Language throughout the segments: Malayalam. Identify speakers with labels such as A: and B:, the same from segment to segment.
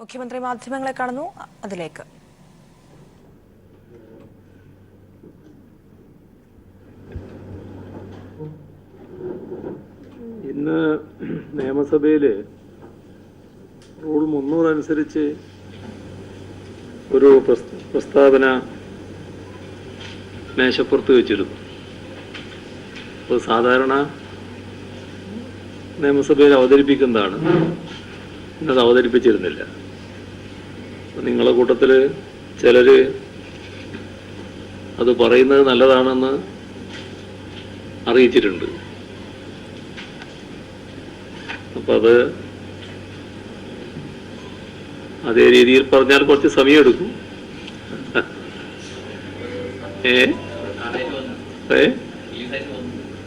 A: മുഖ്യമന്ത്രി മാധ്യമങ്ങളെ കാണുന്നു, അതിലേക്ക്.
B: ഇന്ന് നിയമസഭയിൽ റൂൾ 300 അനുസരിച്ച് ഒരു പ്രസ്താവന മേശപ്പുറത്ത് വെച്ചിരുന്നു. അപ്പോൾ സാധാരണ നിയമസഭയിൽ അവതരിപ്പിക്കുന്നതാണ്, ഇന്നത് അവതരിപ്പിച്ചിരുന്നില്ല. നിങ്ങളുടെ കൂട്ടത്തിൽ ചിലർ അത് പറയുന്നത് നല്ലതാണെന്ന് അറിയിച്ചിട്ടുണ്ട്. അപ്പം അതേ രീതിയിൽ പറഞ്ഞാൽ കുറച്ച് സമയമെടുക്കും.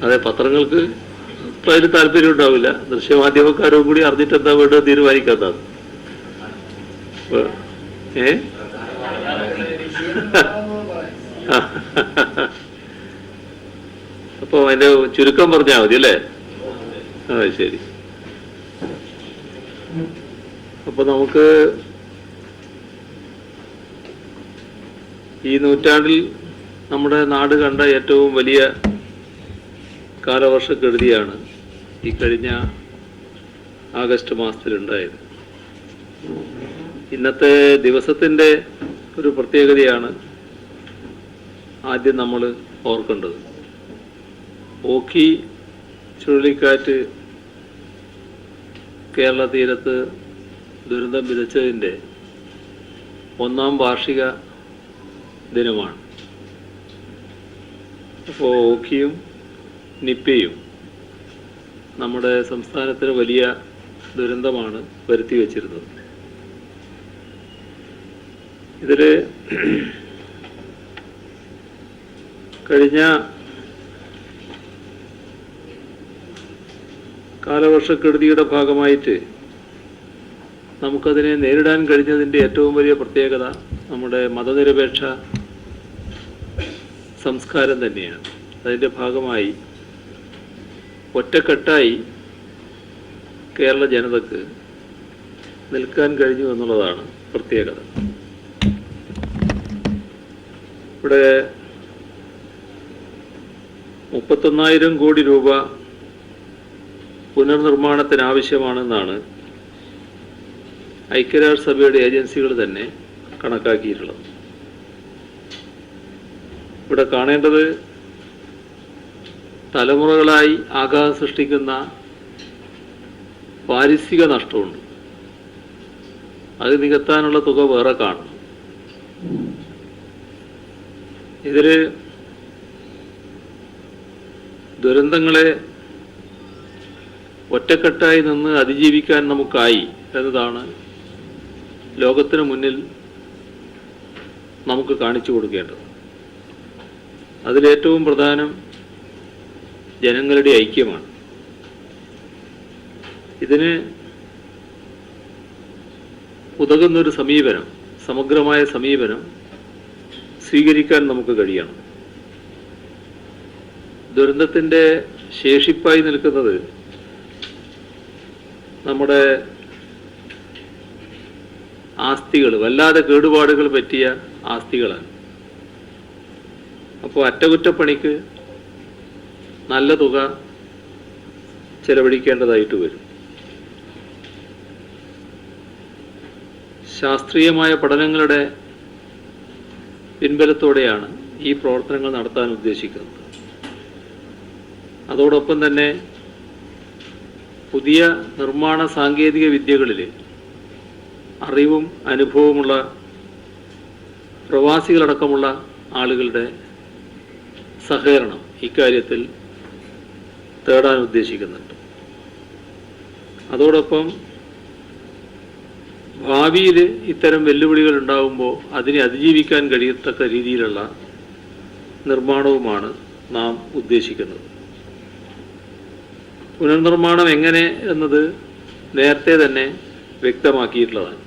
B: അതെ, പത്രങ്ങൾക്ക് അതിൽ താല്പര്യം ഉണ്ടാവില്ല. ദൃശ്യമാധ്യമക്കാരും കൂടി അറിഞ്ഞിട്ട് എന്താ വേണ്ടത് തീരുമാനിക്കാത്തത്. അപ്പൊ അതിന്റെ ചുരുക്കം പറഞ്ഞാൽ മതി അല്ലേ? ശരി. അപ്പൊ നമുക്ക് ഈ നൂറ്റാണ്ടിൽ നമ്മുടെ നാട് കണ്ട ഏറ്റവും വലിയ കാലവർഷക്കെടുതിയാണ് ഈ കഴിഞ്ഞ ആഗസ്റ്റ് മാസത്തിലുണ്ടായത്. ഇന്നത്തെ ദിവസത്തിൻ്റെ ഒരു പ്രത്യേകതയാണ് ആദ്യം നമ്മൾ ഓർക്കേണ്ടത്. ഓഖി ചുഴലിക്കാറ്റ് കേരള തീരത്ത് ദുരന്തം വിതച്ചതിൻ്റെ 1-ാം വാർഷിക ദിനമാണ്. അപ്പോൾ ഓഖിയും നിപ്പയും നമ്മുടെ സംസ്ഥാനത്തിന് വലിയ ദുരന്തമാണ് വരുത്തി വച്ചിരുന്നത്. ഇതിൽ കഴിഞ്ഞ കാലവർഷക്കെടുതിയുടെ ഭാഗമായിട്ട് നമുക്കതിനെ നേരിടാൻ കഴിഞ്ഞതിൻ്റെ ഏറ്റവും വലിയ പ്രത്യേകത നമ്മുടെ മതനിരപേക്ഷ സംസ്കാരം തന്നെയാണ്. അതിൻ്റെ ഭാഗമായി ഒറ്റക്കെട്ടായി കേരള ജനതക്ക് നിൽക്കാൻ കഴിഞ്ഞു എന്നുള്ളതാണ് പ്രത്യേകത. ഇവിടെ 31,000 കോടി രൂപ പുനർനിർമ്മാണത്തിനാവശ്യമാണെന്നാണ് ഐക്യരാഷ്ട്രസഭയുടെ ഏജൻസികൾ തന്നെ കണക്കാക്കിയിട്ടുള്ളത്. ഇവിടെ കാണേണ്ടത് തലമുറകളായി ആഘാതം സൃഷ്ടിക്കുന്ന പാരിസ്ഥിതിക നഷ്ടമുണ്ട്. അത് നികത്താനുള്ള തുക വേറെ കാണും. ഇതിൽ ദുരന്തങ്ങളെ ഒറ്റക്കെട്ടായി നിന്ന് അതിജീവിക്കാൻ നമുക്കായി എന്നതാണ് ലോകത്തിന് മുന്നിൽ നമുക്ക് കാണിച്ചു കൊടുക്കേണ്ടത്. അതിലേറ്റവും പ്രധാനം ജനങ്ങളുടെ ഐക്യമാണ്. ഇതിന് ഉതകുന്നൊരു സമീപനം, സമഗ്രമായ സമീപനം സ്വീകരിക്കാൻ നമുക്ക് കഴിയണം. ദുരന്തത്തിൻ്റെ ശേഷിപ്പായി നിൽക്കുന്നത് നമ്മുടെ ആസ്തികൾ, വല്ലാതെ കേടുപാടുകൾ പറ്റിയ ആസ്തികളാണ്. അപ്പോൾ അറ്റകുറ്റപ്പണിക്ക് നല്ല തുക ചെലവഴിക്കേണ്ടതായിട്ട് വരും. ശാസ്ത്രീയമായ പഠനങ്ങളുടെ പിൻബലത്തോടെയാണ് ഈ പ്രവർത്തനങ്ങൾ നടത്താൻ ഉദ്ദേശിക്കുന്നത്. അതോടൊപ്പം തന്നെ പുതിയ നിർമ്മാണ സാങ്കേതിക വിദ്യകളിൽ അറിവും അനുഭവമുള്ള പ്രവാസികളടക്കമുള്ള ആളുകളുടെ സഹകരണം ഇക്കാര്യത്തിൽ തേടാൻ ഉദ്ദേശിക്കുന്നുണ്ട്. അതോടൊപ്പം ഭാവിയിൽ ഇത്തരം വെല്ലുവിളികൾ ഉണ്ടാകുമ്പോൾ അതിനെ അതിജീവിക്കാൻ കഴിയത്തക്ക രീതിയിലുള്ള നിർമ്മാണവുമാണ് നാം ഉദ്ദേശിക്കുന്നത്. പുനർനിർമ്മാണം എങ്ങനെ എന്നത് നേരത്തെ തന്നെ വ്യക്തമാക്കിയിട്ടുള്ളതാണ്.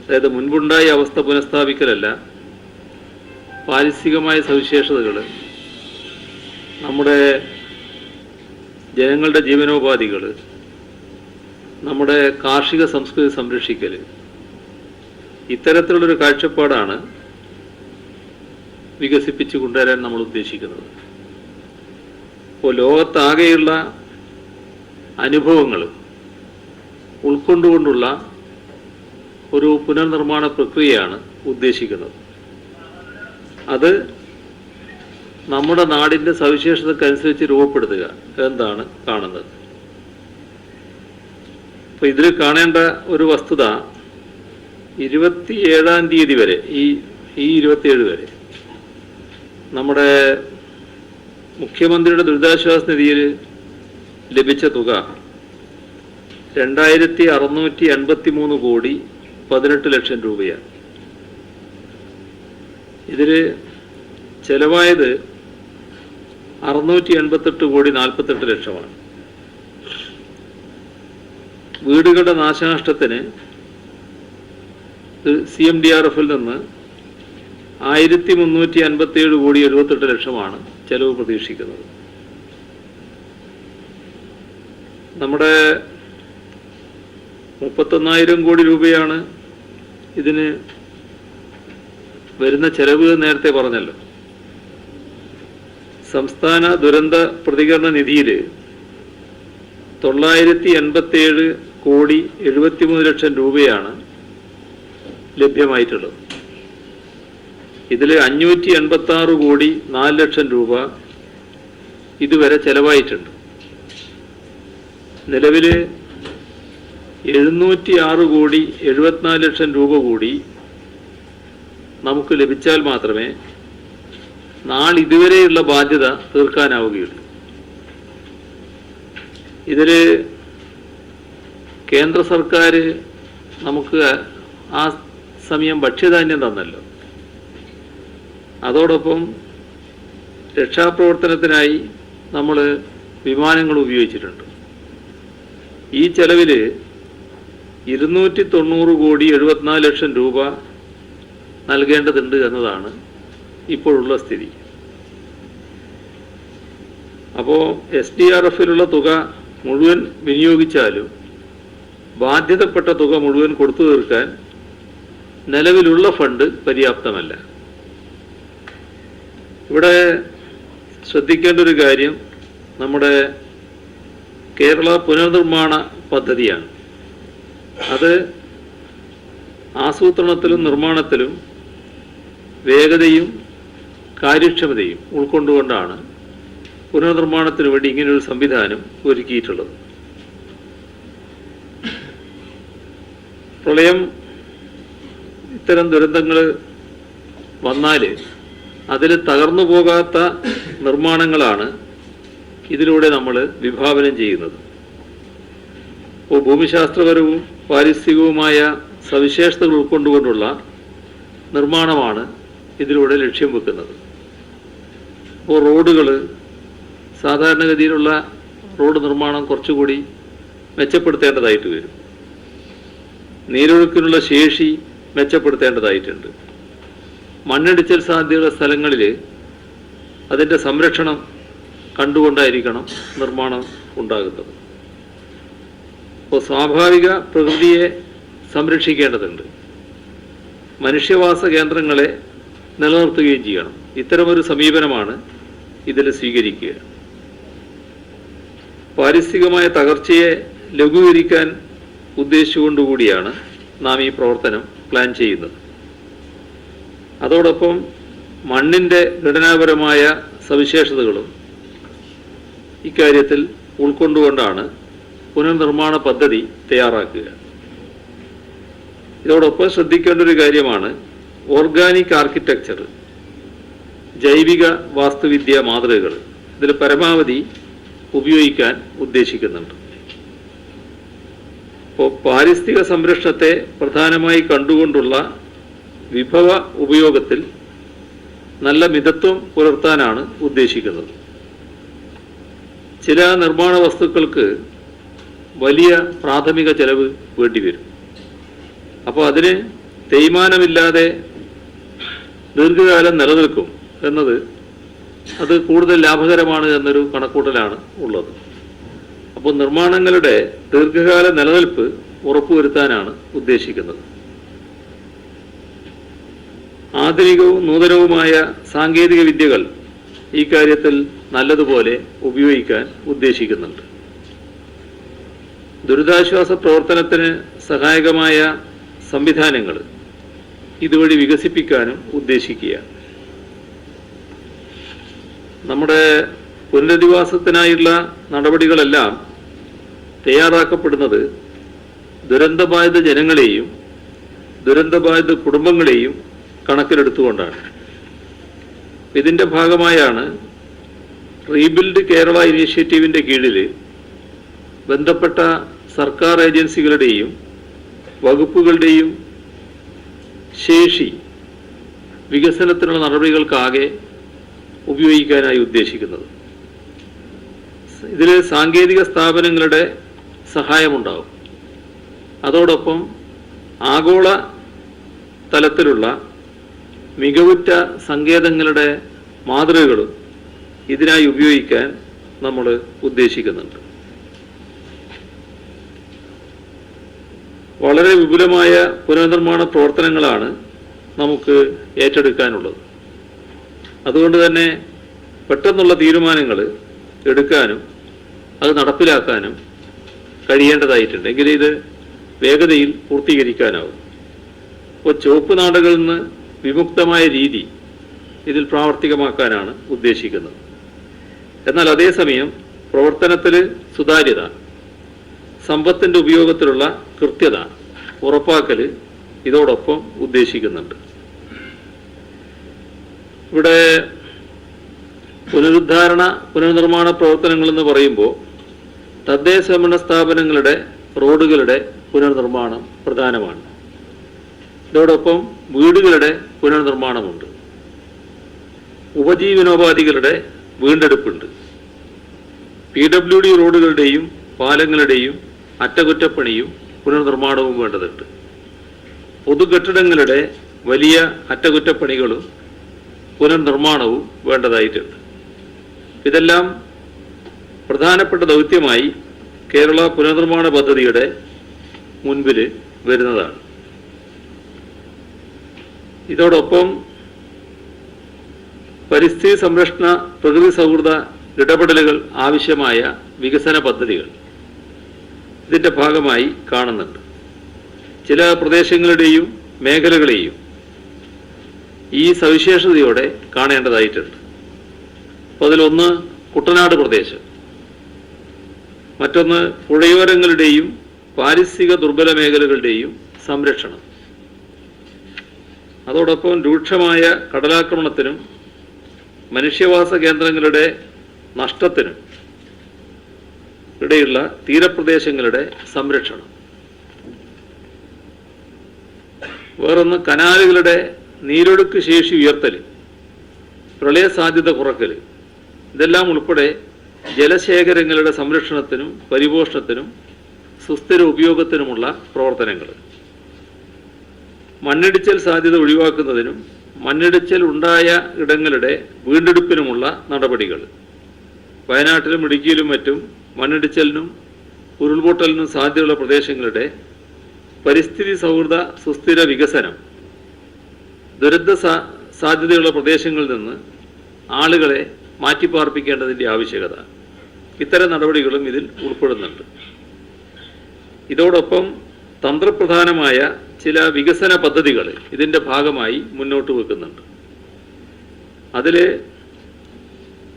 B: അതായത് മുൻപുണ്ടായ അവസ്ഥ പുനഃസ്ഥാപിക്കലല്ല, പാരിസ്ഥിതികമായ സവിശേഷതകൾ, നമ്മുടെ ജനങ്ങളുടെ ജീവനോപാധികൾ, നമ്മുടെ കാർഷിക സംസ്കൃതി സംരക്ഷിക്കൽ, ഇത്തരത്തിലുള്ളൊരു കാഴ്ചപ്പാടാണ് വികസിപ്പിച്ചു കൊണ്ടുവരാൻ നമ്മൾ ഉദ്ദേശിക്കുന്നത്. ഇപ്പോൾ ലോകത്താകെയുള്ള അനുഭവങ്ങൾ ഉൾക്കൊണ്ടുകൊണ്ടുള്ള ഒരു പുനർനിർമ്മാണ പ്രക്രിയയാണ് ഉദ്ദേശിക്കുന്നത്. അത് നമ്മുടെ നാടിൻ്റെ സവിശേഷതക്കനുസരിച്ച് രൂപപ്പെടുത്തുക എന്നാണ് കാണുന്നത്. അപ്പോൾ ഇതിൽ കാണേണ്ട ഒരു വസ്തുത 27-ാം തീയതി വരെ ഈ 27 വരെ നമ്മുടെ മുഖ്യമന്ത്രിയുടെ ദുരിതാശ്വാസ നിധിയിൽ ലഭിച്ച തുക 2653 കോടി 18 ലക്ഷം രൂപയാണ്. ഇതിൽ ചെലവായത് 688 കോടി 48 ലക്ഷമാണ്. വീടുകളുടെ നാശനഷ്ടത്തിന് CMDRF-ൽ നിന്ന് 1357 കോടി 78 ലക്ഷമാണ് ചെലവ് പ്രതീക്ഷിക്കുന്നത്. നമ്മുടെ 31,000 കോടി രൂപയാണ് ഇതിന് വരുന്ന ചെലവ് നേരത്തെ പറഞ്ഞല്ലോ. സംസ്ഥാന ദുരന്ത പ്രതികരണ നിധിയിൽ 987 കോടി 73 ലക്ഷം രൂപയാണ് ലഭ്യമായിട്ടുള്ളത്. ഇതിൽ 586 കോടി 4 ലക്ഷം രൂപ ഇതുവരെ ചെലവായിട്ടുണ്ട്. നിലവിൽ 706 കോടി 74 ലക്ഷം രൂപ കൂടി നമുക്ക് ലഭിച്ചാൽ മാത്രമേ നാളിതുവരെയുള്ള ബാധ്യത തീർക്കാനാവുകയുള്ളൂ. ഇതിൽ കേന്ദ്ര സർക്കാർ നമുക്ക് ആ സമയം ഭക്ഷ്യധാന്യം തന്നല്ലോ. അതോടൊപ്പം രക്ഷാപ്രവർത്തനത്തിനായി നമ്മൾ വിമാനങ്ങൾ ഉപയോഗിച്ചിട്ടുണ്ട്. ഈ ചെലവിൽ 290 കോടി 74 ലക്ഷം രൂപ നൽകേണ്ടതുണ്ട് എന്നതാണ് ഇപ്പോഴുള്ള സ്ഥിതി. അപ്പോൾ SDRF-ലുള്ള തുക മുഴുവൻ വിനിയോഗിച്ചാലും ബാധ്യതപ്പെട്ട തുക മുഴുവൻ കൊടുത്തു തീർക്കാൻ നിലവിലുള്ള ഫണ്ട് പര്യാപ്തമല്ല. ഇവിടെ ശ്രദ്ധിക്കേണ്ട ഒരു കാര്യം നമ്മുടെ കേരള പുനർനിർമ്മാണ പദ്ധതിയാണ്. അത് ആസൂത്രണത്തിലും നിർമ്മാണത്തിലും വേഗതയും കാര്യക്ഷമതയും ഉൾക്കൊണ്ടുകൊണ്ടാണ് പുനർനിർമ്മാണത്തിന് വേണ്ടി ഇങ്ങനെയൊരു സംവിധാനം ഒരുക്കിയിട്ടുള്ളത്. പ്രളയം ഇത്തരം ദുരന്തങ്ങൾ വന്നാൽ അതിൽ തകർന്നു പോകാത്ത നിർമ്മാണങ്ങളാണ് ഇതിലൂടെ നമ്മൾ വിഭാവനം ചെയ്യുന്നത്. അപ്പോൾ ഭൂമിശാസ്ത്രപരവും പാരിസ്ഥിതികവുമായ സവിശേഷതകൾ ഉൾക്കൊണ്ടുകൊണ്ടുള്ള നിർമ്മാണമാണ് ഇതിലൂടെ ലക്ഷ്യം വെക്കുന്നത്. അപ്പോൾ റോഡുകൾ, സാധാരണഗതിയിലുള്ള റോഡ് നിർമ്മാണം കുറച്ചുകൂടി മെച്ചപ്പെടുത്തേണ്ടതായിട്ട് വരും. നീരൊഴുക്കിനുള്ള ശേഷി മെച്ചപ്പെടുത്തേണ്ടതായിട്ടുണ്ട്. മണ്ണിടിച്ചൽ സാധ്യതയുള്ള സ്ഥലങ്ങളിൽ അതിൻ്റെ സംരക്ഷണം കണ്ടുകൊണ്ടായിരിക്കണം നിർമ്മാണം ഉണ്ടാകുന്നത്. അപ്പോൾ സ്വാഭാവിക പ്രകൃതിയെ സംരക്ഷിക്കേണ്ടതുണ്ട്. മനുഷ്യവാസ കേന്ദ്രങ്ങളെ നിലനിർത്തുകയും ചെയ്യണം. ഇത്തരമൊരു സമീപനമാണ് ഇതിൽ സ്വീകരിക്കുക. പാരിസ്ഥിതികമായ തകർച്ചയെ ലഘൂകരിക്കാൻ ഉദ്ദേശിച്ചുകൊണ്ടുകൂടിയാണ് നാം ഈ പ്രവർത്തനം പ്ലാൻ ചെയ്യുന്നത്. അതോടൊപ്പം മണ്ണിൻ്റെ ഘടനാപരമായ സവിശേഷതകളും ഇക്കാര്യത്തിൽ ഉൾക്കൊണ്ടുകൊണ്ടാണ് പുനർനിർമ്മാണ പദ്ധതി തയ്യാറാക്കുക. ഇതോടൊപ്പം ശ്രദ്ധിക്കേണ്ട ഒരു കാര്യമാണ് ഓർഗാനിക് ആർക്കിടെക്ചർ, ജൈവിക വാസ്തുവിദ്യ മാതൃകകൾ ഇതിൽ പരമാവധി ഉപയോഗിക്കാൻ ഉദ്ദേശിക്കുന്നുണ്ട്. അപ്പോൾ പാരിസ്ഥിതിക സംരക്ഷണത്തെ പ്രധാനമായി കണ്ടുകൊണ്ടുള്ള വിഭവ ഉപയോഗത്തിൽ നല്ല മിതത്വം പുലർത്താനാണ് ഉദ്ദേശിക്കുന്നത്. ചില നിർമ്മാണ വസ്തുക്കൾക്ക് വലിയ പ്രാഥമിക ചെലവ് വേണ്ടിവരും. അപ്പോൾ അതിന് തേയ്മാനമില്ലാതെ ദീർഘകാലം നിലനിൽക്കും എന്നത് അത് കൂടുതൽ ലാഭകരമാണ് എന്നൊരു കണക്കൂട്ടലാണ് ഉള്ളത്. അപ്പോൾ നിർമ്മാണങ്ങളുടെ ദീർഘകാല നിലനിൽപ്പ് ഉറപ്പുവരുത്താനാണ് ഉദ്ദേശിക്കുന്നത്. ആധുനികവും നൂതനവുമായ സാങ്കേതിക വിദ്യകൾ ഈ കാര്യത്തിൽ നല്ലതുപോലെ ഉപയോഗിക്കാൻ ഉദ്ദേശിക്കുന്നുണ്ട്. ദുരിതാശ്വാസ പ്രവർത്തനത്തിന് സഹായകമായ സംവിധാനങ്ങൾ ഇതുവഴി വികസിപ്പിക്കാനും ഉദ്ദേശിക്കുകയാണ്. നമ്മുടെ പുനരധിവാസത്തിനായുള്ള നടപടികളെല്ലാം തയ്യാറാക്കപ്പെടുന്നത് ദുരന്തബാധിത ജനങ്ങളെയും ദുരന്തബാധിത കുടുംബങ്ങളെയും കണക്കിലെടുത്തുകൊണ്ടാണ്. ഇതിൻ്റെ ഭാഗമായാണ് റീബിൽഡ് കേരള ഇനീഷ്യേറ്റീവിൻ്റെ കീഴിൽ ബന്ധപ്പെട്ട സർക്കാർ ഏജൻസികളുടെയും വകുപ്പുകളുടെയും ശേഷി വികസനത്തിനുള്ള നടപടികൾക്കാകെ ഉപയോഗിക്കാനായി ഉദ്ദേശിക്കുന്നത്. ഇതിൽ സാങ്കേതിക സ്ഥാപനങ്ങളുടെ സഹായമുണ്ടാകും. അതോടൊപ്പം ആഗോള തലത്തിലുള്ള മികവുറ്റ സങ്കേതങ്ങളുടെ മാതൃകകളും ഇതിനായി ഉപയോഗിക്കാൻ നമ്മൾ ഉദ്ദേശിക്കുന്നുണ്ട്. വളരെ വിപുലമായ പുനർനിർമ്മാണ പ്രവർത്തനങ്ങളാണ് നമുക്ക് ഏറ്റെടുക്കാനുള്ളത്. അതുകൊണ്ട് തന്നെ പെട്ടെന്നുള്ള തീരുമാനങ്ങൾ എടുക്കാനും അത് നടപ്പിലാക്കാനും കഴിയേണ്ടതായിട്ടുണ്ട്. എങ്കിൽ ഇത് വേഗതയിൽ പൂർത്തീകരിക്കാനാവും. അപ്പോൾ ചുവപ്പ് നാടുകളിൽ നിന്ന് വിമുക്തമായ രീതി ഇതിൽ പ്രാവർത്തികമാക്കാനാണ് ഉദ്ദേശിക്കുന്നത്. എന്നാൽ അതേസമയം പ്രവർത്തനത്തിൽ സുതാര്യത, സമ്പത്തിൻ്റെ ഉപയോഗത്തിലുള്ള കൃത്യത ഉറപ്പാക്കൽ ഇതോടൊപ്പം ഉദ്ദേശിക്കുന്നുണ്ട്. ഇവിടെ പുനർനിർമ്മാണ പ്രവർത്തനങ്ങളെന്ന് പറയുമ്പോൾ തദ്ദേശ ഭരണ സ്ഥാപനങ്ങളുടെ റോഡുകളുടെ പുനർനിർമ്മാണം പ്രധാനമാണ്. ഇതോടൊപ്പം വീടുകളുടെ പുനർനിർമ്മാണമുണ്ട്. ഉപജീവനോപാധികളുടെ വീണ്ടെടുപ്പുണ്ട്. PWD റോഡുകളുടെയും പാലങ്ങളുടെയും അറ്റകുറ്റപ്പണിയും പുനർനിർമ്മാണവും വേണ്ടതുണ്ട്. പൊതുകെട്ടിടങ്ങളുടെ വലിയ അറ്റകുറ്റപ്പണികളും പുനർനിർമ്മാണവും വേണ്ടതായിട്ടുണ്ട്. ഇതെല്ലാം പ്രധാനപ്പെട്ട ദൗത്യമായി കേരള പുനർനിർമ്മാണ പദ്ധതിയുടെ മുൻപിൽ വരുന്നതാണ്. ഇതോടൊപ്പം പരിസ്ഥിതി സംരക്ഷണ, പ്രകൃതി സൗഹൃദ ഇടപെടലുകൾ ആവശ്യമായ വികസന പദ്ധതികൾ ഇതിൻ്റെ ഭാഗമായി കാണുന്നുണ്ട്. ചില പ്രദേശങ്ങളുടെയും മേഖലകളെയും ഈ സവിശേഷതയോടെ കാണേണ്ടതായിട്ടുണ്ട്. അപ്പോൾ അതിലൊന്ന് കുട്ടനാട് പ്രദേശം, മറ്റൊന്ന് പുഴയോരങ്ങളുടെയും പാരിസ്ഥിതിക ദുർബല മേഖലകളുടെയും സംരക്ഷണം. അതോടൊപ്പം രൂക്ഷമായ കടലാക്രമണത്തിനും മനുഷ്യവാസ കേന്ദ്രങ്ങളുടെ നഷ്ടത്തിനും ഇടയുള്ള തീരപ്രദേശങ്ങളുടെ സംരക്ഷണം. വേറൊന്ന് കനാലുകളുടെ നീരൊഴുക്ക് ശേഷി ഉയർത്തൽ, പ്രളയ സാധ്യത കുറക്കൽ. ഇതെല്ലാം ഉൾപ്പെടെ ജലശേഖരങ്ങളുടെ സംരക്ഷണത്തിനും പരിപോഷണത്തിനും സുസ്ഥിര ഉപയോഗത്തിനുമുള്ള പ്രവർത്തനങ്ങൾ. മണ്ണിടിച്ചൽ സാധ്യത ഒഴിവാക്കുന്നതിനും മണ്ണിടിച്ചൽ ഉണ്ടായ ഇടങ്ങളുടെ വീണ്ടെടുപ്പിനുമുള്ള നടപടികൾ. വയനാട്ടിലും ഇടുക്കിയിലും മറ്റും മണ്ണിടിച്ചലിനും ഉരുൾപൊട്ടലിനും സാധ്യതയുള്ള പ്രദേശങ്ങളുടെ പരിസ്ഥിതി സൗഹൃദ സുസ്ഥിര വികസനം, ദുരന്ത സാധ്യതയുള്ള പ്രദേശങ്ങളിൽ നിന്ന് ആളുകളെ മാറ്റിപ്പാർപ്പിക്കേണ്ടതിൻ്റെ ആവശ്യകത, ഇത്തരം നടപടികളും ഇതിൽ ഉൾപ്പെടുന്നുണ്ട്. ഇതോടൊപ്പം തന്ത്രപ്രധാനമായ ചില വികസന പദ്ധതികൾ ഇതിൻ്റെ ഭാഗമായി മുന്നോട്ട് വെക്കുന്നുണ്ട്. അതിൽ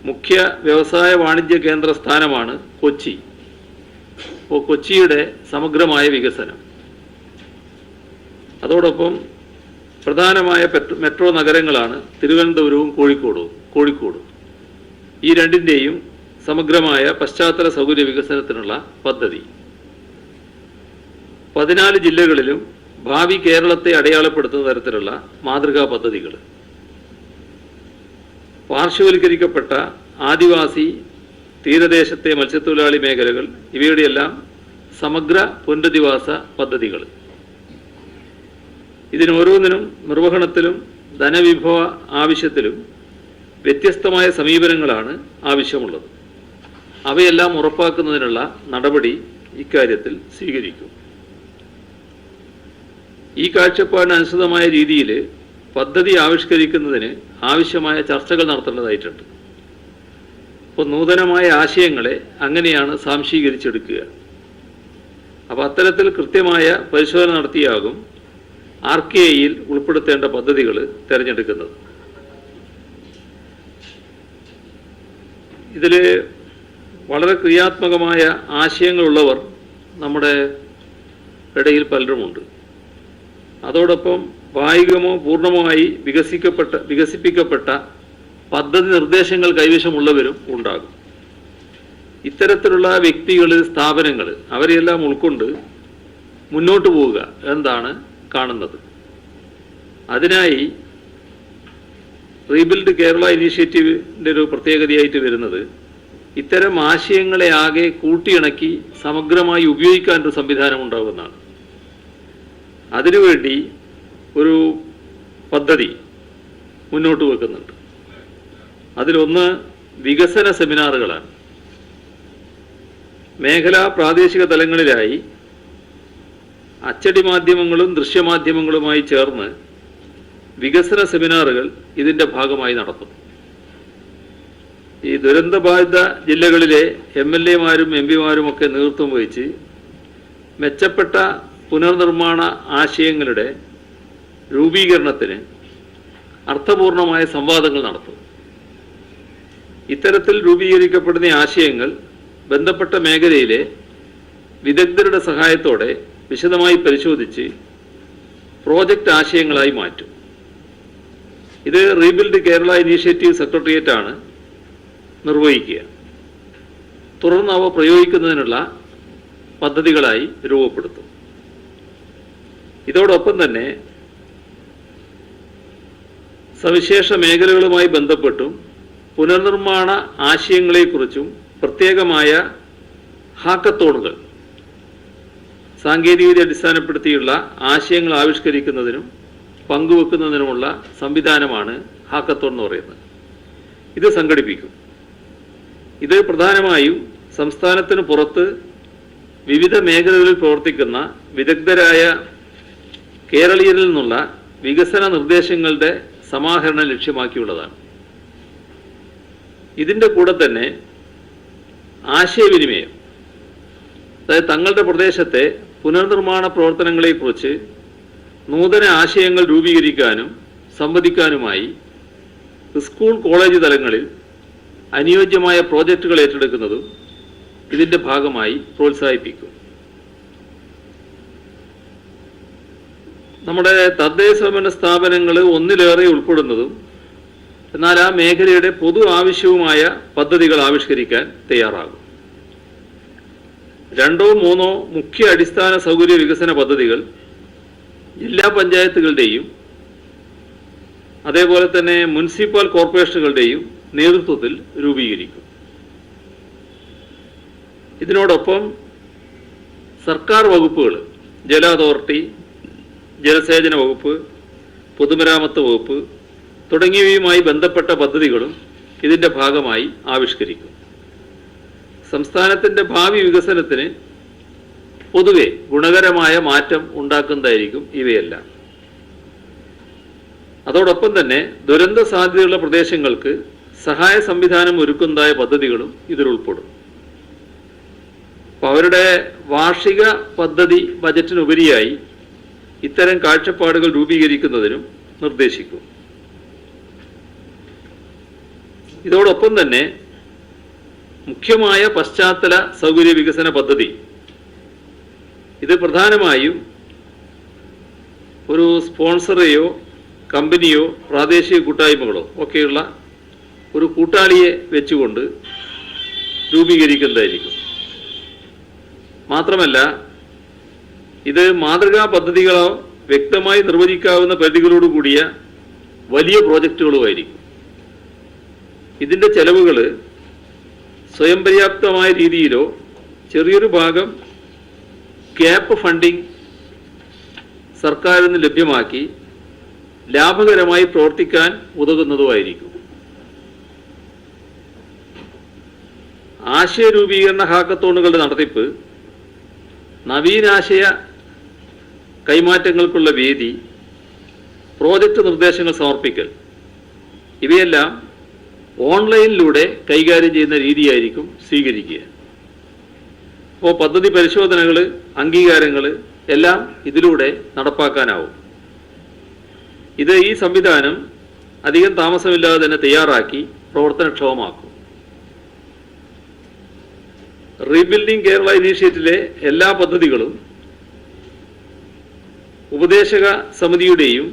B: മുഖ്യ വ്യവസായ വാണിജ്യ കേന്ദ്ര സ്ഥാനമാണ് കൊച്ചി. അപ്പോൾ കൊച്ചിയുടെ സമഗ്രമായ വികസനം, അതോടൊപ്പം പ്രധാനമായ മെട്രോ നഗരങ്ങളാണ് തിരുവനന്തപുരവും കോഴിക്കോടും. ഈ രണ്ടിൻ്റെയും സമഗ്രമായ പശ്ചാത്തല സൗകര്യ വികസനത്തിനുള്ള പദ്ധതി. 14 ജില്ലകളിലും ഭാവി കേരളത്തെ അടയാളപ്പെടുത്തുന്ന തരത്തിലുള്ള മാതൃകാ പദ്ധതികൾ. പാർശ്വവൽക്കരിക്കപ്പെട്ട ആദിവാസി തീരദേശത്തെ മത്സ്യത്തൊഴിലാളി മേഖലകൾ, ഇവയുടെയെല്ലാം സമഗ്ര പുനരധിവാസ പദ്ധതികൾ. ഇതിനോരോന്നിനും നിർവഹണത്തിലും ധനവിഭവ ആവശ്യത്തിലും വ്യത്യസ്തമായ സമീപനങ്ങളാണ് ആവശ്യമുള്ളത്. അവയെല്ലാം ഉറപ്പാക്കുന്നതിനുള്ള നടപടി ഇക്കാര്യത്തിൽ സ്വീകരിക്കും. ഈ കാഴ്ചപ്പാടിന് അനുസൃതമായ രീതിയിൽ പദ്ധതി ആവിഷ്കരിക്കുന്നതിന് ആവശ്യമായ ചർച്ചകൾ നടത്തേണ്ടതായിട്ടുണ്ട്. അപ്പോൾ നൂതനമായ ആശയങ്ങളെ അങ്ങനെയാണ് സ്വാംശീകരിച്ചെടുക്കുക. അപ്പോൾ അത്തരത്തിൽ കൃത്യമായ പരിശോധന നടത്തിയാകും RKIയിൽ ഉൾപ്പെടുത്തേണ്ട പദ്ധതികൾ തിരഞ്ഞെടുക്കുന്നത്. ഇതിൽ വളരെ ക്രിയാത്മകമായ ആശയങ്ങളുള്ളവർ നമ്മുടെ ഇടയിൽ പലരുമുണ്ട്. അതോടൊപ്പം ഭാഗികമോ പൂർണ്ണമായി വികസിപ്പിക്കപ്പെട്ട പദ്ധതി നിർദ്ദേശങ്ങൾ കൈവശമുള്ളവരും ഉണ്ടാകും. ഇത്തരത്തിലുള്ള വ്യക്തികൾ, സ്ഥാപനങ്ങൾ അവരെയെല്ലാം ഉൾക്കൊണ്ട് മുന്നോട്ട് പോവുക എന്താണ് കാണുന്നത്. അതിനായി റീബിൽഡ് കേരള ഇനീഷ്യേറ്റീവിൻ്റെ ഒരു പ്രത്യേകതയായിട്ട് വരുന്നത് ഇത്തരം ആശയങ്ങളെ ആകെ കൂട്ടിയിണക്കി സമഗ്രമായി ഉപയോഗിക്കാനൊരു സംവിധാനം ഉണ്ടാകുന്നതാണ്. അതിനുവേണ്ടി ഒരു പദ്ധതി മുന്നോട്ട് വെക്കുന്നുണ്ട്. അതിലൊന്ന് വികസന സെമിനാറുകളാണ്. മേഖലാ പ്രാദേശിക തലങ്ങളിലായി അച്ചടി മാധ്യമങ്ങളും ദൃശ്യമാധ്യമങ്ങളുമായി ചേർന്ന് വികസന സെമിനാറുകൾ ഇതിൻ്റെ ഭാഗമായി നടത്തും. ഈ ദുരന്തബാധിത ജില്ലകളിലെ MLAമാരും MP ഒക്കെ നേതൃത്വം വഹിച്ച് മെച്ചപ്പെട്ട പുനർനിർമ്മാണ ആശയങ്ങളുടെ രൂപീകരണത്തിന് അർത്ഥപൂർണമായ സംവാദങ്ങൾ നടത്തും. ഇത്തരത്തിൽ രൂപീകരിക്കപ്പെടുന്ന ആശയങ്ങൾ ബന്ധപ്പെട്ട മേഖലയിലെ വിദഗ്ധരുടെ സഹായത്തോടെ വിശദമായി പരിശോധിച്ച് പ്രോജക്റ്റ് ആശയങ്ങളായി മാറ്റും. ഇത് റീബിൽഡ് കേരള ഇനീഷ്യേറ്റീവ് സെക്രട്ടേറിയറ്റാണ് നിർവഹിക്കുക. തുടർന്ന് അവ പ്രയോഗിക്കുന്നതിനുള്ള പദ്ധതികളായി രൂപപ്പെടുത്തും. ഇതോടൊപ്പം തന്നെ സവിശേഷ മേഖലകളുമായി ബന്ധപ്പെട്ടും പുനർനിർമ്മാണ ആശയങ്ങളെക്കുറിച്ചും പ്രത്യേകമായ ഹാക്കത്തോണുകൾ, സാങ്കേതികവിദ്യ അടിസ്ഥാനപ്പെടുത്തിയുള്ള ആശയങ്ങൾ ആവിഷ്കരിക്കുന്നതിനും പങ്കുവെക്കുന്നതിനുമുള്ള സംവിധാനമാണ് ഹാക്കത്തോൺ എന്ന് പറയുന്നത്. ഇത് സംഘടിപ്പിക്കും. ഇത് പ്രധാനമായും സംസ്ഥാനത്തിന് പുറത്ത് വിവിധ മേഖലകളിൽ പ്രവർത്തിക്കുന്ന വിദഗ്ധരായ കേരളീയരിൽ നിന്നുള്ള വികസന നിർദ്ദേശങ്ങളുടെ സമാഹരണം ലക്ഷ്യമാക്കിയുള്ളതാണ്. ഇതിൻ്റെ കൂടെ തന്നെ ആശയവിനിമയം, അതായത് തങ്ങളുടെ പ്രദേശത്തെ പുനർനിർമ്മാണ പ്രവർത്തനങ്ങളെക്കുറിച്ച് നൂതന ആശയങ്ങൾ രൂപീകരിക്കാനും സംവദിക്കാനുമായി സ്കൂൾ കോളേജ് തലങ്ങളിൽ അനുയോജ്യമായ പ്രോജക്റ്റുകൾ ഏറ്റെടുക്കുന്നതും ഇതിൻ്റെ ഭാഗമായി പ്രോത്സാഹിപ്പിക്കും. നമ്മുടെ തദ്ദേശ സ്വയംഭരണ സ്ഥാപനങ്ങൾ ഒന്നിലേറെ ഉൾപ്പെടുന്നതും എന്നാൽ ആ മേഖലയുടെ പൊതു ആവശ്യവുമായ പദ്ധതികൾ ആവിഷ്കരിക്കാൻ തയ്യാറാകും. 2 or 3 മുഖ്യ അടിസ്ഥാന സൗകര്യ വികസന പദ്ധതികൾ ജില്ലാ പഞ്ചായത്തുകളുടെയും അതേപോലെ തന്നെ മുനിസിപ്പൽ കോർപ്പറേഷനുകളുടെയും നേതൃത്വത്തിൽ രൂപീകരിക്കും. ഇതിനോടൊപ്പം സർക്കാർ വകുപ്പുകൾ, ജല അതോറിറ്റി, ജലസേചന വകുപ്പ്, പൊതുമരാമത്ത് വകുപ്പ് തുടങ്ങിയവയുമായി ബന്ധപ്പെട്ട പദ്ധതികളും ഇതിൻ്റെ ഭാഗമായി ആവിഷ്കരിക്കും. സംസ്ഥാനത്തിൻ്റെ ഭാവി വികസനത്തിന് പൊതുവെ ഗുണകരമായ മാറ്റം ഉണ്ടാക്കുന്നതായിരിക്കും ഇവയെല്ലാം. അതോടൊപ്പം തന്നെ ദുരന്ത സാധ്യതയുള്ള പ്രദേശങ്ങൾക്ക് സഹായ സംവിധാനം ഒരുക്കുന്നതായ പദ്ധതികളും ഇതിലുൾപ്പെടും. അപ്പോൾ അവരുടെ വാർഷിക പദ്ധതി ബജറ്റിനുപരിയായി ഇത്തരം കാഴ്ചപ്പാടുകൾ രൂപീകരിക്കുന്നതിനും നിർദ്ദേശിക്കും. ഇതോടൊപ്പം തന്നെ മുഖ്യമായ പശ്ചാത്തല സൗകര്യ വികസന പദ്ധതി, ഇത് പ്രധാനമായും ഒരു സ്പോൺസറെയോ കമ്പനിയോ പ്രാദേശിക കൂട്ടായ്മകളോ ഒക്കെയുള്ള ഒരു കൂട്ടാളിയെ വെച്ചുകൊണ്ട് രൂപീകരിക്കുന്നതായിരിക്കും. മാത്രമല്ല ഇത് മാതൃകാ പദ്ധതികളോ വ്യക്തമായി നിർവചിക്കാവുന്ന പരിധികളോട് കൂടിയ വലിയ പ്രോജക്റ്റുകളുമായിരിക്കും. ഇതിൻ്റെ ചെലവുകൾ സ്വയം പര്യാപ്തമായ രീതിയിലോ ചെറിയൊരു ഭാഗം ക്യാപ്പ് ഫണ്ടിംഗ് സർക്കാരിൽ നിന്ന് ലഭ്യമാക്കി ലാഭകരമായി പ്രവർത്തിക്കാൻ ഉതകുന്നതുമായിരിക്കും. ആശയ രൂപീകരണ ഹാക്കത്തോണുകളുടെ നടത്തിപ്പ്, നവീനാശയ കൈമാറ്റങ്ങൾക്കുള്ള വേദി, പ്രോജക്റ്റ് നിർദ്ദേശങ്ങൾ സമർപ്പിക്കൽ, ഇവയെല്ലാം ഓൺലൈനിലൂടെ കൈകാര്യം ചെയ്യുന്ന രീതിയായിരിക്കും സ്വീകരിക്കുക. അപ്പോൾ പദ്ധതി പരിശോധനകൾ, അംഗീകാരങ്ങൾ എല്ലാം ഇതിലൂടെ നടപ്പാക്കാനാവും. ഈ സംവിധാനം അധികം താമസമില്ലാതെ തന്നെ തയ്യാറാക്കി പ്രവർത്തനക്ഷമമാക്കും. റീബിൽഡിംഗ് കേരള ഇനീഷ്യേറ്റീവിലെ എല്ലാ പദ്ധതികളും ഉപദേശക സമിതിയുടെയും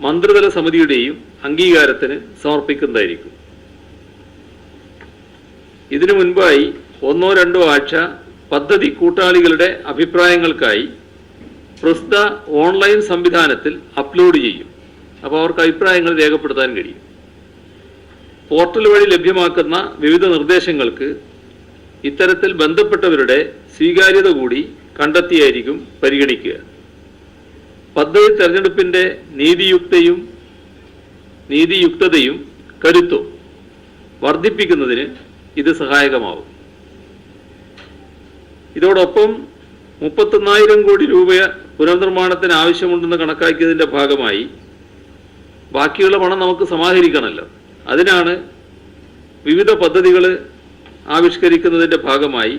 B: മന്ത്രിതല സമിതിയുടെയും അംഗീകാരത്തിന് സമർപ്പിക്കുന്നതായിരിക്കും. ഇതിനു മുൻപായി 1-2 ആഴ്ച പദ്ധതി കൂട്ടാളികളുടെ അഭിപ്രായങ്ങൾക്കായി പ്രസ്തുത ഓൺലൈൻ സംവിധാനത്തിൽ അപ്ലോഡ് ചെയ്യും. അപ്പോൾ അവർക്ക് അഭിപ്രായങ്ങൾ രേഖപ്പെടുത്താൻ കഴിയും. പോർട്ടൽ വഴി ലഭ്യമാക്കുന്ന വിവിധ നിർദ്ദേശങ്ങൾക്ക് ഇത്തരത്തിൽ ബന്ധപ്പെട്ടവരുടെ സ്വീകാര്യത കൂടി കണ്ടെത്തിയായിരിക്കും പരിഗണിക്കുക. പദ്ധതി തെരഞ്ഞെടുപ്പിന്റെ നീതിയുക്തതയും കരുത്തും വർദ്ധിപ്പിക്കുന്നതിന് ഇത് സഹായകമാവും. ഇതോടൊപ്പം 39,000 കോടി രൂപ പുനർനിർമ്മാണത്തിന് ആവശ്യമുണ്ടെന്ന് കണക്കാക്കിയതിന്റെ ഭാഗമായി ബാക്കിയുള്ള പണം നമുക്ക് സമാഹരിക്കണമല്ലോ. അതിനാണ് വിവിധ പദ്ധതികൾ ആവിഷ്കരിക്കുന്നതിന്റെ ഭാഗമായി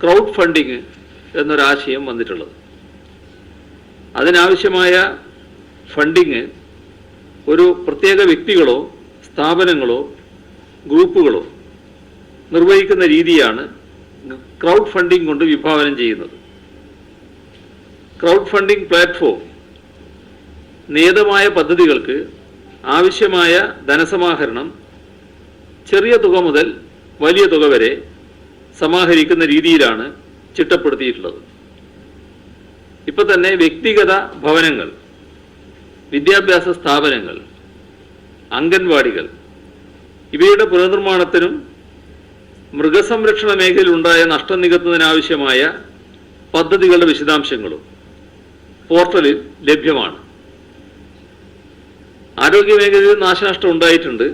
B: ക്രൗഡ് ഫണ്ടിങ് എന്നൊരാശയം വന്നിട്ടുള്ളത്. അതിനാവശ്യമായ ഫണ്ടിങ് ഒരു പ്രത്യേക വ്യക്തികളോ സ്ഥാപനങ്ങളോ ഗ്രൂപ്പുകളോ നിർവഹിക്കുന്ന രീതിയാണ് ക്രൗഡ് ഫണ്ടിങ് കൊണ്ട് വിഭാവനം ചെയ്യുന്നത്. ക്രൗഡ് ഫണ്ടിങ് പ്ലാറ്റ്ഫോം നിയതമായ പദ്ധതികൾക്ക് ആവശ്യമായ ധനസമാഹരണം ചെറിയ തുക മുതൽ വലിയ തുക വരെ സമാഹരിക്കുന്ന രീതിയിലാണ് ചിട്ടപ്പെടുത്തിയിട്ടുള്ളത്. ഇപ്പൊ തന്നെ വ്യക്തിഗത ഭവനങ്ങൾ, വിദ്യാഭ്യാസ സ്ഥാപനങ്ങൾ, അംഗൻവാടികൾ ഇവയുടെ പുനർനിർമ്മാണത്തിനും മൃഗസംരക്ഷണ മേഖലയിൽ ഉണ്ടായ നഷ്ടം നികത്തുന്നതിനാവശ്യമായ പദ്ധതികളുടെ വിശദാംശങ്ങളും പോർട്ടലിൽ ലഭ്യമാണ്. ആരോഗ്യ മേഖലയിൽ നാശനഷ്ടം ഉണ്ടായിട്ടുണ്ട്,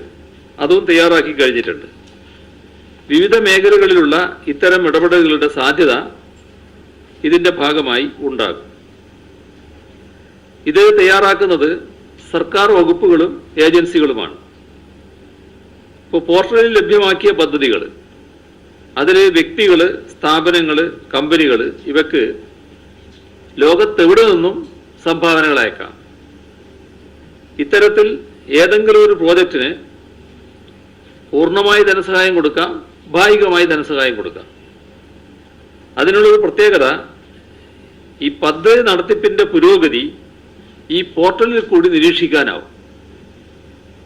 B: അതും തയ്യാറാക്കി കഴിഞ്ഞിട്ടുണ്ട്. വിവിധ മേഖലകളിലുള്ള ഇത്തരം ഇടപെടലുകളുടെ സാധ്യത ഇതിന്റെ ഭാഗമായി ഉണ്ടാകും. ഇത് തയ്യാറാക്കുന്നത് സർക്കാർ വകുപ്പുകളും ഏജൻസികളുമാണ്. ഇപ്പോൾ പോർട്ടലിൽ ലഭ്യമാക്കിയ പദ്ധതികൾ, അതിൽ വ്യക്തികൾ, സ്ഥാപനങ്ങൾ, കമ്പനികൾ ഇവക്ക് ലോകത്തെവിടെ നിന്നും സംഭാവനകൾ അയക്കാം. ഇത്തരത്തിൽ ഏതെങ്കിലും ഒരു പ്രോജക്റ്റിന് പൂർണ്ണമായി ധനസഹായം കൊടുക്കാം, ഭാഗികമായി ധനസഹായം കൊടുക്കാം. അതിനുള്ളൊരു പ്രത്യേകത, ഈ പദ്ധതി നടത്തിപ്പിന്റെ പുരോഗതി ഈ പോർട്ടലിൽ കൂടി നിരീക്ഷിക്കാനാവും.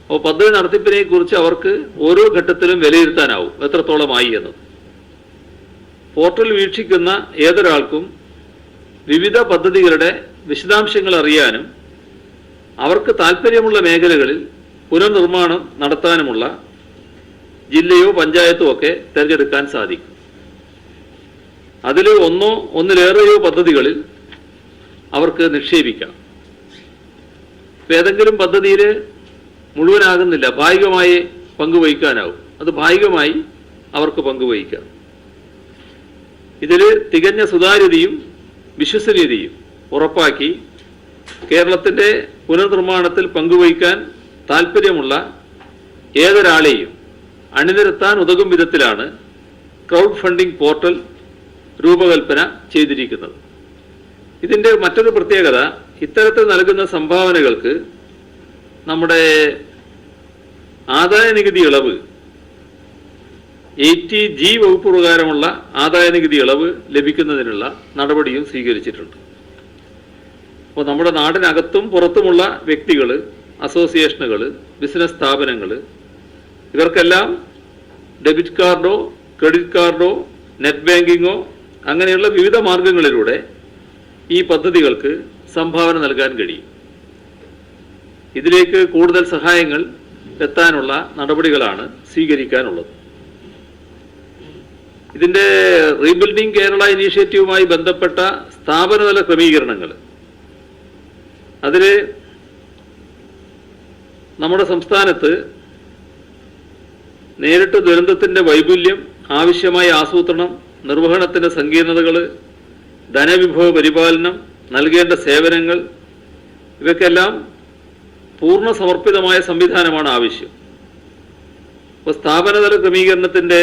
B: അപ്പോൾ പദ്ധതി നടത്തിപ്പിനെ കുറിച്ച് അവർക്ക് ഓരോ ഘട്ടത്തിലും വിലയിരുത്താനാവും എത്രത്തോളമായി എന്നത്. പോർട്ടൽ വീക്ഷിക്കുന്ന ഏതൊരാൾക്കും വിവിധ പദ്ധതികളുടെ വിശദാംശങ്ങൾ അറിയാനും അവർക്ക് താല്പര്യമുള്ള മേഖലകളിൽ പുനർനിർമ്മാണം നടത്താനുമുള്ള ജില്ലയോ പഞ്ചായത്തോ ഒക്കെ തിരഞ്ഞെടുക്കാൻ സാധിക്കും. അതിൽ ഒന്നിലേറെയോ പദ്ധതികളിൽ അവർക്ക് നിക്ഷേപിക്കാം. ഏതെങ്കിലും പദ്ധതിയിൽ മുഴുവനാകുന്നില്ല, ഭാഗികമായി പങ്കുവഹിക്കാനാവും, അത് ഭാഗികമായി അവർക്ക് പങ്കുവഹിക്കാം. ഇതിൽ തികഞ്ഞ സുതാര്യതയും വിശ്വസനീയതയും ഉറപ്പാക്കി കേരളത്തിന്റെ പുനർനിർമ്മാണത്തിൽ പങ്കുവഹിക്കാൻ താല്പര്യമുള്ള ഏതൊരാളെയും അണിനിരത്താൻ ഉതകും വിധത്തിലാണ് ക്രൗഡ് ഫണ്ടിംഗ് പോർട്ടൽ രൂപകൽപ്പന ചെയ്തിരിക്കുന്നത്. ഇതിന്റെ മറ്റൊരു പ്രത്യേകത, ഇത്തരത്തിൽ നൽകുന്ന സംഭാവനകൾക്ക് നമ്മുടെ ആദായ നികുതി ഇളവ് 80G വകുപ്പ് പ്രകാരമുള്ള ആദായ നികുതി ഇളവ് ലഭിക്കുന്നതിനുള്ള നടപടിയും സ്വീകരിച്ചിട്ടുണ്ട്. അപ്പോൾ നമ്മുടെ നാടിനകത്തും പുറത്തുമുള്ള വ്യക്തികൾ, അസോസിയേഷനുകൾ, ബിസിനസ് സ്ഥാപനങ്ങൾ ഇവർക്കെല്ലാം ഡെബിറ്റ് കാർഡോ ക്രെഡിറ്റ് കാർഡോ നെറ്റ് ബാങ്കിങ്ങോ അങ്ങനെയുള്ള വിവിധ മാർഗങ്ങളിലൂടെ ഈ പദ്ധതികൾക്ക് സംഭാവന നൽകാൻ കഴിയും. ഇതിലേക്ക് കൂടുതൽ സഹായങ്ങൾ എത്താനുള്ള നടപടികളാണ് സ്വീകരിക്കാനുള്ളത്. ഇതിന്റെ റീബിൽഡിംഗ് കേരള ഇനീഷ്യേറ്റീവുമായി ബന്ധപ്പെട്ട സ്ഥാപനതല ക്രമീകരണങ്ങൾ, അതിൽ നമ്മുടെ സംസ്ഥാനത്ത് നേരിട്ട് ദുരന്തത്തിന്റെ വൈപുല്യം, ആവശ്യമായ ആസൂത്രണം, നിർവഹണത്തിന്റെ സങ്കീർണതകൾ, ധനവിഭവ പരിപാലനം, നൽകേണ്ട സേവനങ്ങൾ ഇവയ്ക്കെല്ലാം പൂർണ്ണ സമർപ്പിതമായ സംവിധാനമാണ് ആവശ്യം. അപ്പോൾ സ്ഥാപനതല ക്രമീകരണത്തിൻ്റെ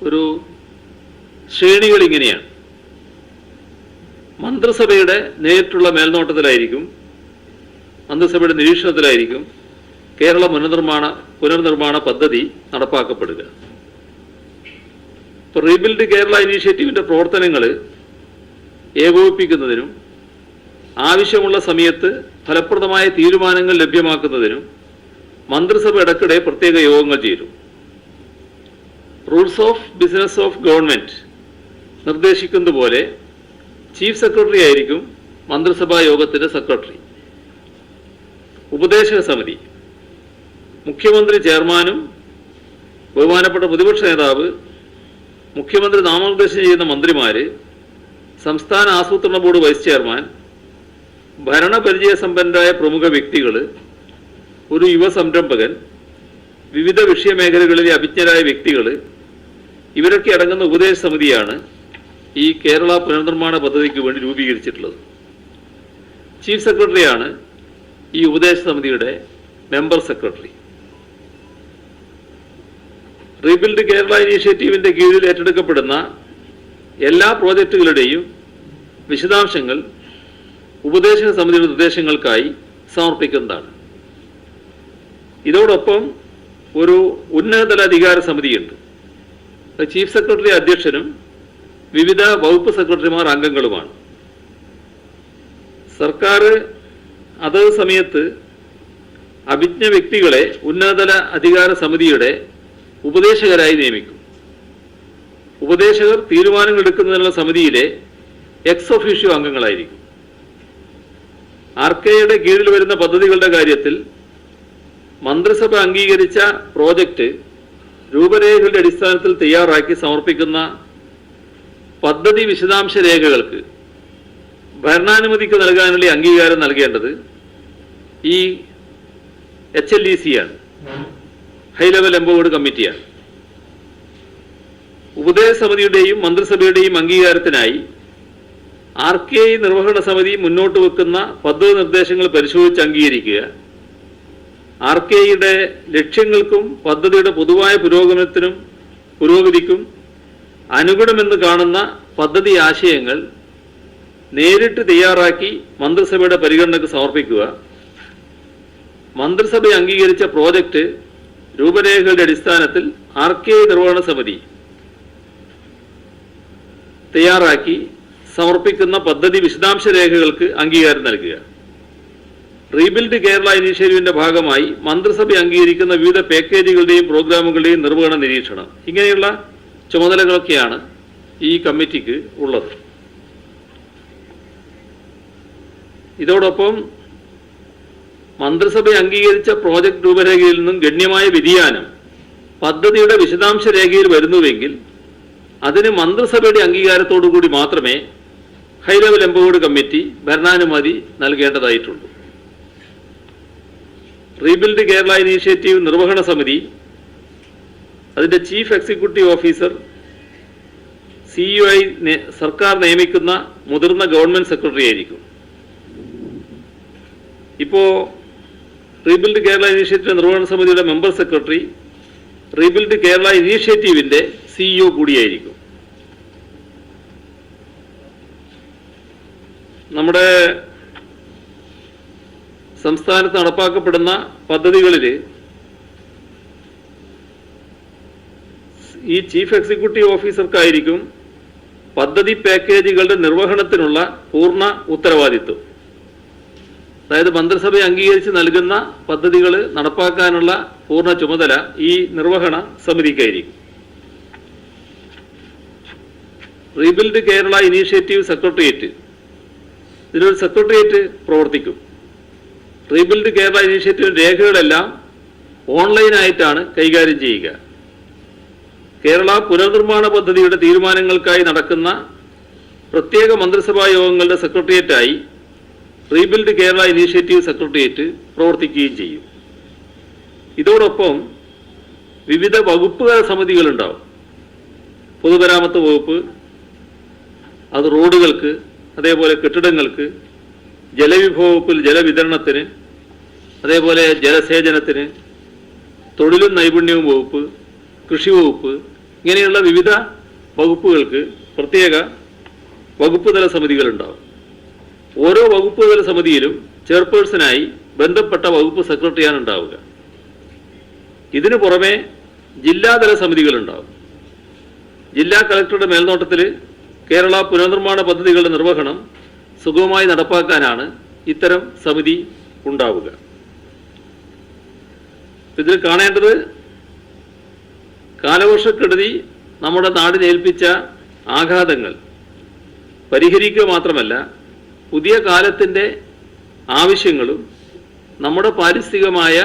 B: ഒരു ശ്രേണികൾ ഇങ്ങനെയാണ്. മന്ത്രിസഭയുടെ നേരിട്ടുള്ള മേൽനോട്ടത്തിലായിരിക്കും, മന്ത്രിസഭയുടെ നിരീക്ഷണത്തിലായിരിക്കും കേരള പുനർനിർമ്മാണ പദ്ധതി നടപ്പാക്കപ്പെടുക. ഇപ്പോൾ റീബിൽഡ് കേരള ഇനീഷ്യേറ്റീവിൻ്റെ പ്രവർത്തനങ്ങൾ ഏകോപിപ്പിക്കുന്നതിനും ആവശ്യമുള്ള സമയത്ത് ഫലപ്രദമായ തീരുമാനങ്ങൾ ലഭ്യമാക്കുന്നതിനും മന്ത്രിസഭ ഇടയ്ക്കിടെ പ്രത്യേക യോഗങ്ങൾ ചേരും. Rules of business of government നിർദ്ദേശിക്കുന്നത് പോലെ ചീഫ് സെക്രട്ടറി ആയിരിക്കും മന്ത്രിസഭാ യോഗത്തിൻ്റെ സെക്രട്ടറി. ഉപദേശക സമിതി മുഖ്യമന്ത്രി ചെയർമാനും ബഹുമാനപ്പെട്ട പ്രതിപക്ഷ നേതാവ്, മുഖ്യമന്ത്രി നാമനിർദ്ദേശം ചെയ്യുന്ന മന്ത്രിമാർ, സംസ്ഥാന ആസൂത്രണ ബോർഡ് വൈസ് ചെയർമാൻ, ഭരണപരിചയസമ്പന്നരായ പ്രമുഖ വ്യക്തികൾ, ഒരു യുവ സംരംഭകൻ, വിവിധ വിഷയമേഖലകളിലെ അഭിജ്ഞരായ വ്യക്തികൾ, ഇവരൊക്കെ അടങ്ങുന്ന ഉപദേശ സമിതിയാണ് ഈ കേരള പുനർനിർമ്മാണ പദ്ധതിക്ക് വേണ്ടി രൂപീകരിച്ചിട്ടുള്ളത്. ചീഫ് സെക്രട്ടറിയാണ് ഈ ഉപദേശ സമിതിയുടെ മെമ്പർ സെക്രട്ടറി. റീബിൽഡ് കേരള ഇനീഷ്യേറ്റീവിൻ്റെ കീഴിൽ ഏറ്റെടുക്കപ്പെടുന്ന എല്ലാ പ്രോജക്റ്റുകളുടെയും വിശദാംശങ്ങൾ ഉപദേശക സമിതിയുടെ നിർദ്ദേശങ്ങൾക്കായി സമർപ്പിക്കുന്നതാണ്. ഇതോടൊപ്പം ഒരു ഉന്നതതല അധികാര സമിതിയുണ്ട്. ചീഫ് സെക്രട്ടറി അധ്യക്ഷനും വിവിധ വകുപ്പ് സെക്രട്ടറിമാർ അംഗങ്ങളുമാണ്. സർക്കാർ അതത് സമയത്ത് അഭിജ്ഞ വ്യക്തികളെ ഉന്നതതല അധികാര സമിതിയുടെ ഉപദേശകരായി നിയമിക്കും. ഉപദേശകർ തീരുമാനങ്ങൾ എടുക്കുന്നതിനുള്ള സമിതിയിലെ എക്സ് ഒഫീഷ്യോ അംഗങ്ങളായിരിക്കും. ആർകെയുടെ കീഴിൽ വരുന്ന പദ്ധതികളുടെ കാര്യത്തിൽ മന്ത്രിസഭ അംഗീകരിച്ച പ്രോജക്റ്റ് രൂപരേഖകളുടെ അടിസ്ഥാനത്തിൽ തയ്യാറാക്കി സമർപ്പിക്കുന്ന പദ്ധതി വിശദാംശ രേഖകൾക്ക് ഭരണാനുമതിക്ക് നൽകാനുള്ള അംഗീകാരം നൽകേണ്ടത് ഈ HLEC ആണ്, ഹൈ ലെവൽ എംപവേർഡ് കമ്മിറ്റിയാണ്. ഉപദേശ സമിതിയുടെയും മന്ത്രിസഭയുടെയും അംഗീകാരത്തിനായി RKI നിർവഹണ സമിതി മുന്നോട്ട് വെക്കുന്ന പദ്ധതി നിർദ്ദേശങ്ങൾ പരിശോധിച്ച് അംഗീകരിക്കുക, RKIയുടെ ലക്ഷ്യങ്ങൾക്കും പദ്ധതിയുടെ പൊതുവായ പുരോഗതിക്കും അനുഗുണമെന്ന് കാണുന്ന പദ്ധതി ആശയങ്ങൾ നേരിട്ട് തയ്യാറാക്കി മന്ത്രിസഭയുടെ പരിഗണനയ്ക്ക് സമർപ്പിക്കുക, മന്ത്രിസഭ അംഗീകരിച്ച പ്രോജക്റ്റ് രൂപരേഖകളുടെ അടിസ്ഥാനത്തിൽ RKI നിർവഹണ സമിതി തയ്യാറാക്കി സമർപ്പിക്കുന്ന പദ്ധതി വിശദാംശ രേഖകൾക്ക് അംഗീകാരം നൽകുക. റീബിൽഡ് കേരള ഇനീഷ്യേറ്റീവിന്റെ ഭാഗമായി മന്ത്രിസഭ അംഗീകരിക്കുന്ന വിവിധ പാക്കേജുകളുടെയും പ്രോഗ്രാമുകളുടെയും നിർവഹണ നിരീക്ഷണം, ഇങ്ങനെയുള്ള ചുമതലകളൊക്കെയാണ് ഈ കമ്മിറ്റിക്ക് ഉള്ളത്. ഇതോടൊപ്പം മന്ത്രിസഭ അംഗീകരിച്ച പ്രോജക്ട് രൂപരേഖയിൽ നിന്നും ഗണ്യമായ വ്യതിയാനം പദ്ധതിയുടെ വിശദാംശ രേഖയിൽ വരുന്നുവെങ്കിൽ അതിന് മന്ത്രിസഭയുടെ അംഗീകാരത്തോടുകൂടി മാത്രമേ ഹൈ ലെവൽ എംപവേർഡ് കമ്മിറ്റി ഭരണാനുമതി നൽകേണ്ടതായിട്ടുള്ളൂ. റീബിൽഡ് കേരള ഇനീഷ്യേറ്റീവ് നിർവഹണ സമിതി അതിൻ്റെ ചീഫ് എക്സിക്യൂട്ടീവ് ഓഫീസർ CEO ആയി സർക്കാർ നിയമിക്കുന്ന മുതിർന്ന ഗവൺമെന്റ് സെക്രട്ടറി ആയിരിക്കും. ഇപ്പോൾ റീബിൽഡ് കേരള ഇനീഷ്യേറ്റീവ് നിർവഹണ സമിതിയുടെ മെമ്പർ സെക്രട്ടറി റീബിൽഡ് കേരള ഇനീഷ്യേറ്റീവിന്റെ CEO കൂടിയായിരിക്കും. നമ്മുടെ സംസ്ഥാനത്ത് നടപ്പാക്കപ്പെടുന്ന പദ്ധതികളിൽ ഈ ചീഫ് എക്സിക്യൂട്ടീവ് ഓഫീസർക്കായിരിക്കും പദ്ധതി പാക്കേജുകളുടെ നിർവഹണത്തിനുള്ള പൂർണ്ണ ഉത്തരവാദിത്വം. അതായത് മന്ത്രിസഭ അംഗീകരിച്ച് നൽകുന്ന പദ്ധതികൾ നടപ്പാക്കാനുള്ള പൂർണ്ണ ചുമതല ഈ നിർവഹണ സമിതിക്കായിരിക്കും. റീബിൽഡ് കേരള ഇനീഷ്യേറ്റീവ് സെക്രട്ടേറിയറ്റ്, ഇതിലൊരു സെക്രട്ടേറിയറ്റ് പ്രവർത്തിക്കും. റീബിൽഡ് കേരള ഇനീഷ്യേറ്റീവ് രേഖകളെല്ലാം ഓൺലൈനായിട്ടാണ് കൈകാര്യം ചെയ്യുക. കേരള പുനർനിർമ്മാണ പദ്ധതിയുടെ തീരുമാനങ്ങൾക്കായി നടക്കുന്ന പ്രത്യേക മന്ത്രിസഭാ യോഗങ്ങളുടെ സെക്രട്ടേറിയറ്റായി റീബിൽഡ് കേരള ഇനീഷ്യേറ്റീവ് സെക്രട്ടേറിയറ്റ് പ്രവർത്തിക്കുകയും ചെയ്യും. ഇതോടൊപ്പം വിവിധ വകുപ്പുതല സമിതികളുണ്ടാവും. പൊതുമരാമത്ത് വകുപ്പ്, അത് റോഡുകൾക്ക്, അതേപോലെ കെട്ടിടങ്ങൾക്ക്, ജലവിഭവ വകുപ്പിൽ ജലവിതരണത്തിന്, അതേപോലെ ജലസേചനത്തിന്, തൊഴിലും നൈപുണ്യവും വകുപ്പ്, കൃഷി വകുപ്പ്, ഇങ്ങനെയുള്ള വിവിധ വകുപ്പുകൾക്ക് പ്രത്യേക വകുപ്പ് തല സമിതികളുണ്ടാവും. ഓരോ വകുപ്പ് തല സമിതിയിലും ചെയർപേഴ്സണായി ബന്ധപ്പെട്ട വകുപ്പ് സെക്രട്ടറിയാണ് ഉണ്ടാവുക. ഇതിനു പുറമെ ജില്ലാതല സമിതികളുണ്ടാവും. ജില്ലാ കളക്ടറുടെ മേൽനോട്ടത്തിൽ കേരള പുനർനിർമ്മാണ പദ്ധതികളുടെ നിർവഹണം സുഗമമായി നടപ്പാക്കാനാണ് ഇത്തരം സമിതി ഉണ്ടാവുക. ഇതിൽ കാണേണ്ടത് കാലവർഷക്കെടുതി നമ്മുടെ നാടിനേൽപ്പിച്ച ആഘാതങ്ങൾ പരിഹരിക്കുക മാത്രമല്ല, പുതിയ കാലത്തിൻ്റെ ആവശ്യങ്ങളും നമ്മുടെ പാരിസ്ഥിതികമായ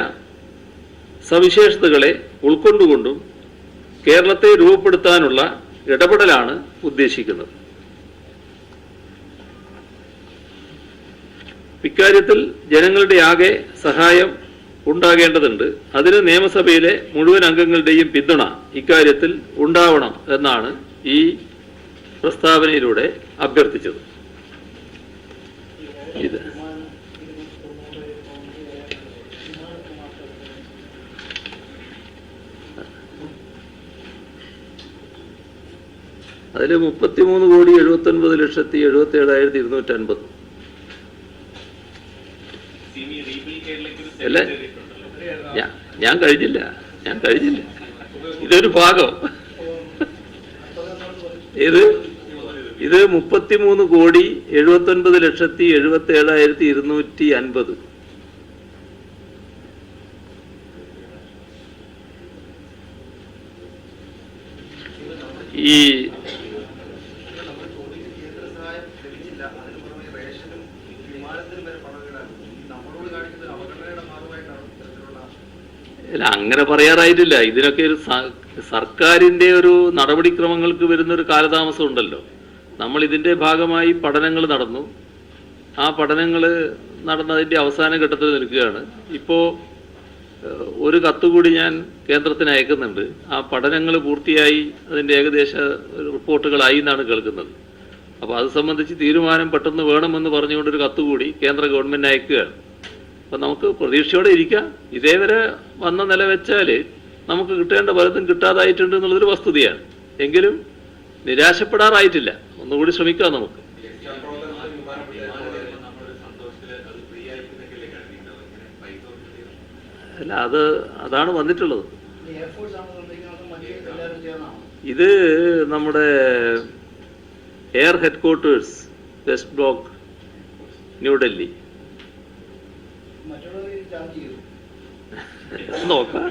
B: സവിശേഷതകളെ ഉൾക്കൊണ്ടുകൊണ്ടും കേരളത്തെ രൂപപ്പെടുത്താനുള്ള ഇടപെടലാണ് ഉദ്ദേശിക്കുന്നത്. ഇക്കാര്യത്തിൽ ജനങ്ങളുടെ ആകെ സഹായം ഉണ്ടാകേണ്ടതുണ്ട്. അതിന് നിയമസഭയിലെ മുഴുവൻ അംഗങ്ങളുടെയും പിന്തുണ ഇക്കാര്യത്തിൽ ഉണ്ടാവണം എന്നാണ് ഈ പ്രസ്താവനയിലൂടെ അഭ്യർത്ഥിച്ചത്. ഇത് അതിൽ 33,79,77,250 അല്ലേ? ഞാൻ കഴിഞ്ഞില്ല. ഇതൊരു ഭാഗം. ഇത് 33,79,77,250. ഈ അല്ല, അങ്ങനെ പറയാറായിട്ടില്ല. ഇതിനൊക്കെ ഒരു സർക്കാരിന്റെ ഒരു നടപടിക്രമങ്ങൾക്ക് വരുന്നൊരു കാലതാമസം ഉണ്ടല്ലോ. നമ്മൾ ഇതിന്റെ ഭാഗമായി പഠനങ്ങൾ നടന്നു. ആ പഠനങ്ങൾ നടന്നതിന്റെ അവസാന ഘട്ടത്തിൽ നിൽക്കുകയാണ്. ഇപ്പോൾ ഒരു കത്തുകൂടി ഞാൻ കേന്ദ്രത്തിന് അയക്കുന്നുണ്ട്. ആ പഠനങ്ങൾ പൂർത്തിയായി അതിന്റെ ഏകദേശ റിപ്പോർട്ടുകളായി എന്നാണ് കേൾക്കുന്നത്. അപ്പോൾ അത് സംബന്ധിച്ച് തീരുമാനം പെട്ടെന്ന് വേണമെന്ന് പറഞ്ഞുകൊണ്ടൊരു കത്തുകൂടി കേന്ദ്ര ഗവൺമെന്റ് അയക്കുകയാണ്. അപ്പം നമുക്ക് പ്രതീക്ഷയോടെ ഇരിക്കാം. ഇതേവരെ വന്ന നില വെച്ചാൽ നമുക്ക് കിട്ടേണ്ട പലതും കിട്ടാതായിട്ടുണ്ട് എന്നുള്ളതൊരു വസ്തുതയാണ്. എങ്കിലും നിരാശപ്പെടാറായിട്ടില്ല. ഒന്നുകൂടി ശ്രമിക്കാം നമുക്ക്. അല്ല, അതാണ് വന്നിട്ടുള്ളത്. ഇത് നമ്മുടെ air headquarters west block, New Delhi. നോക്കാം.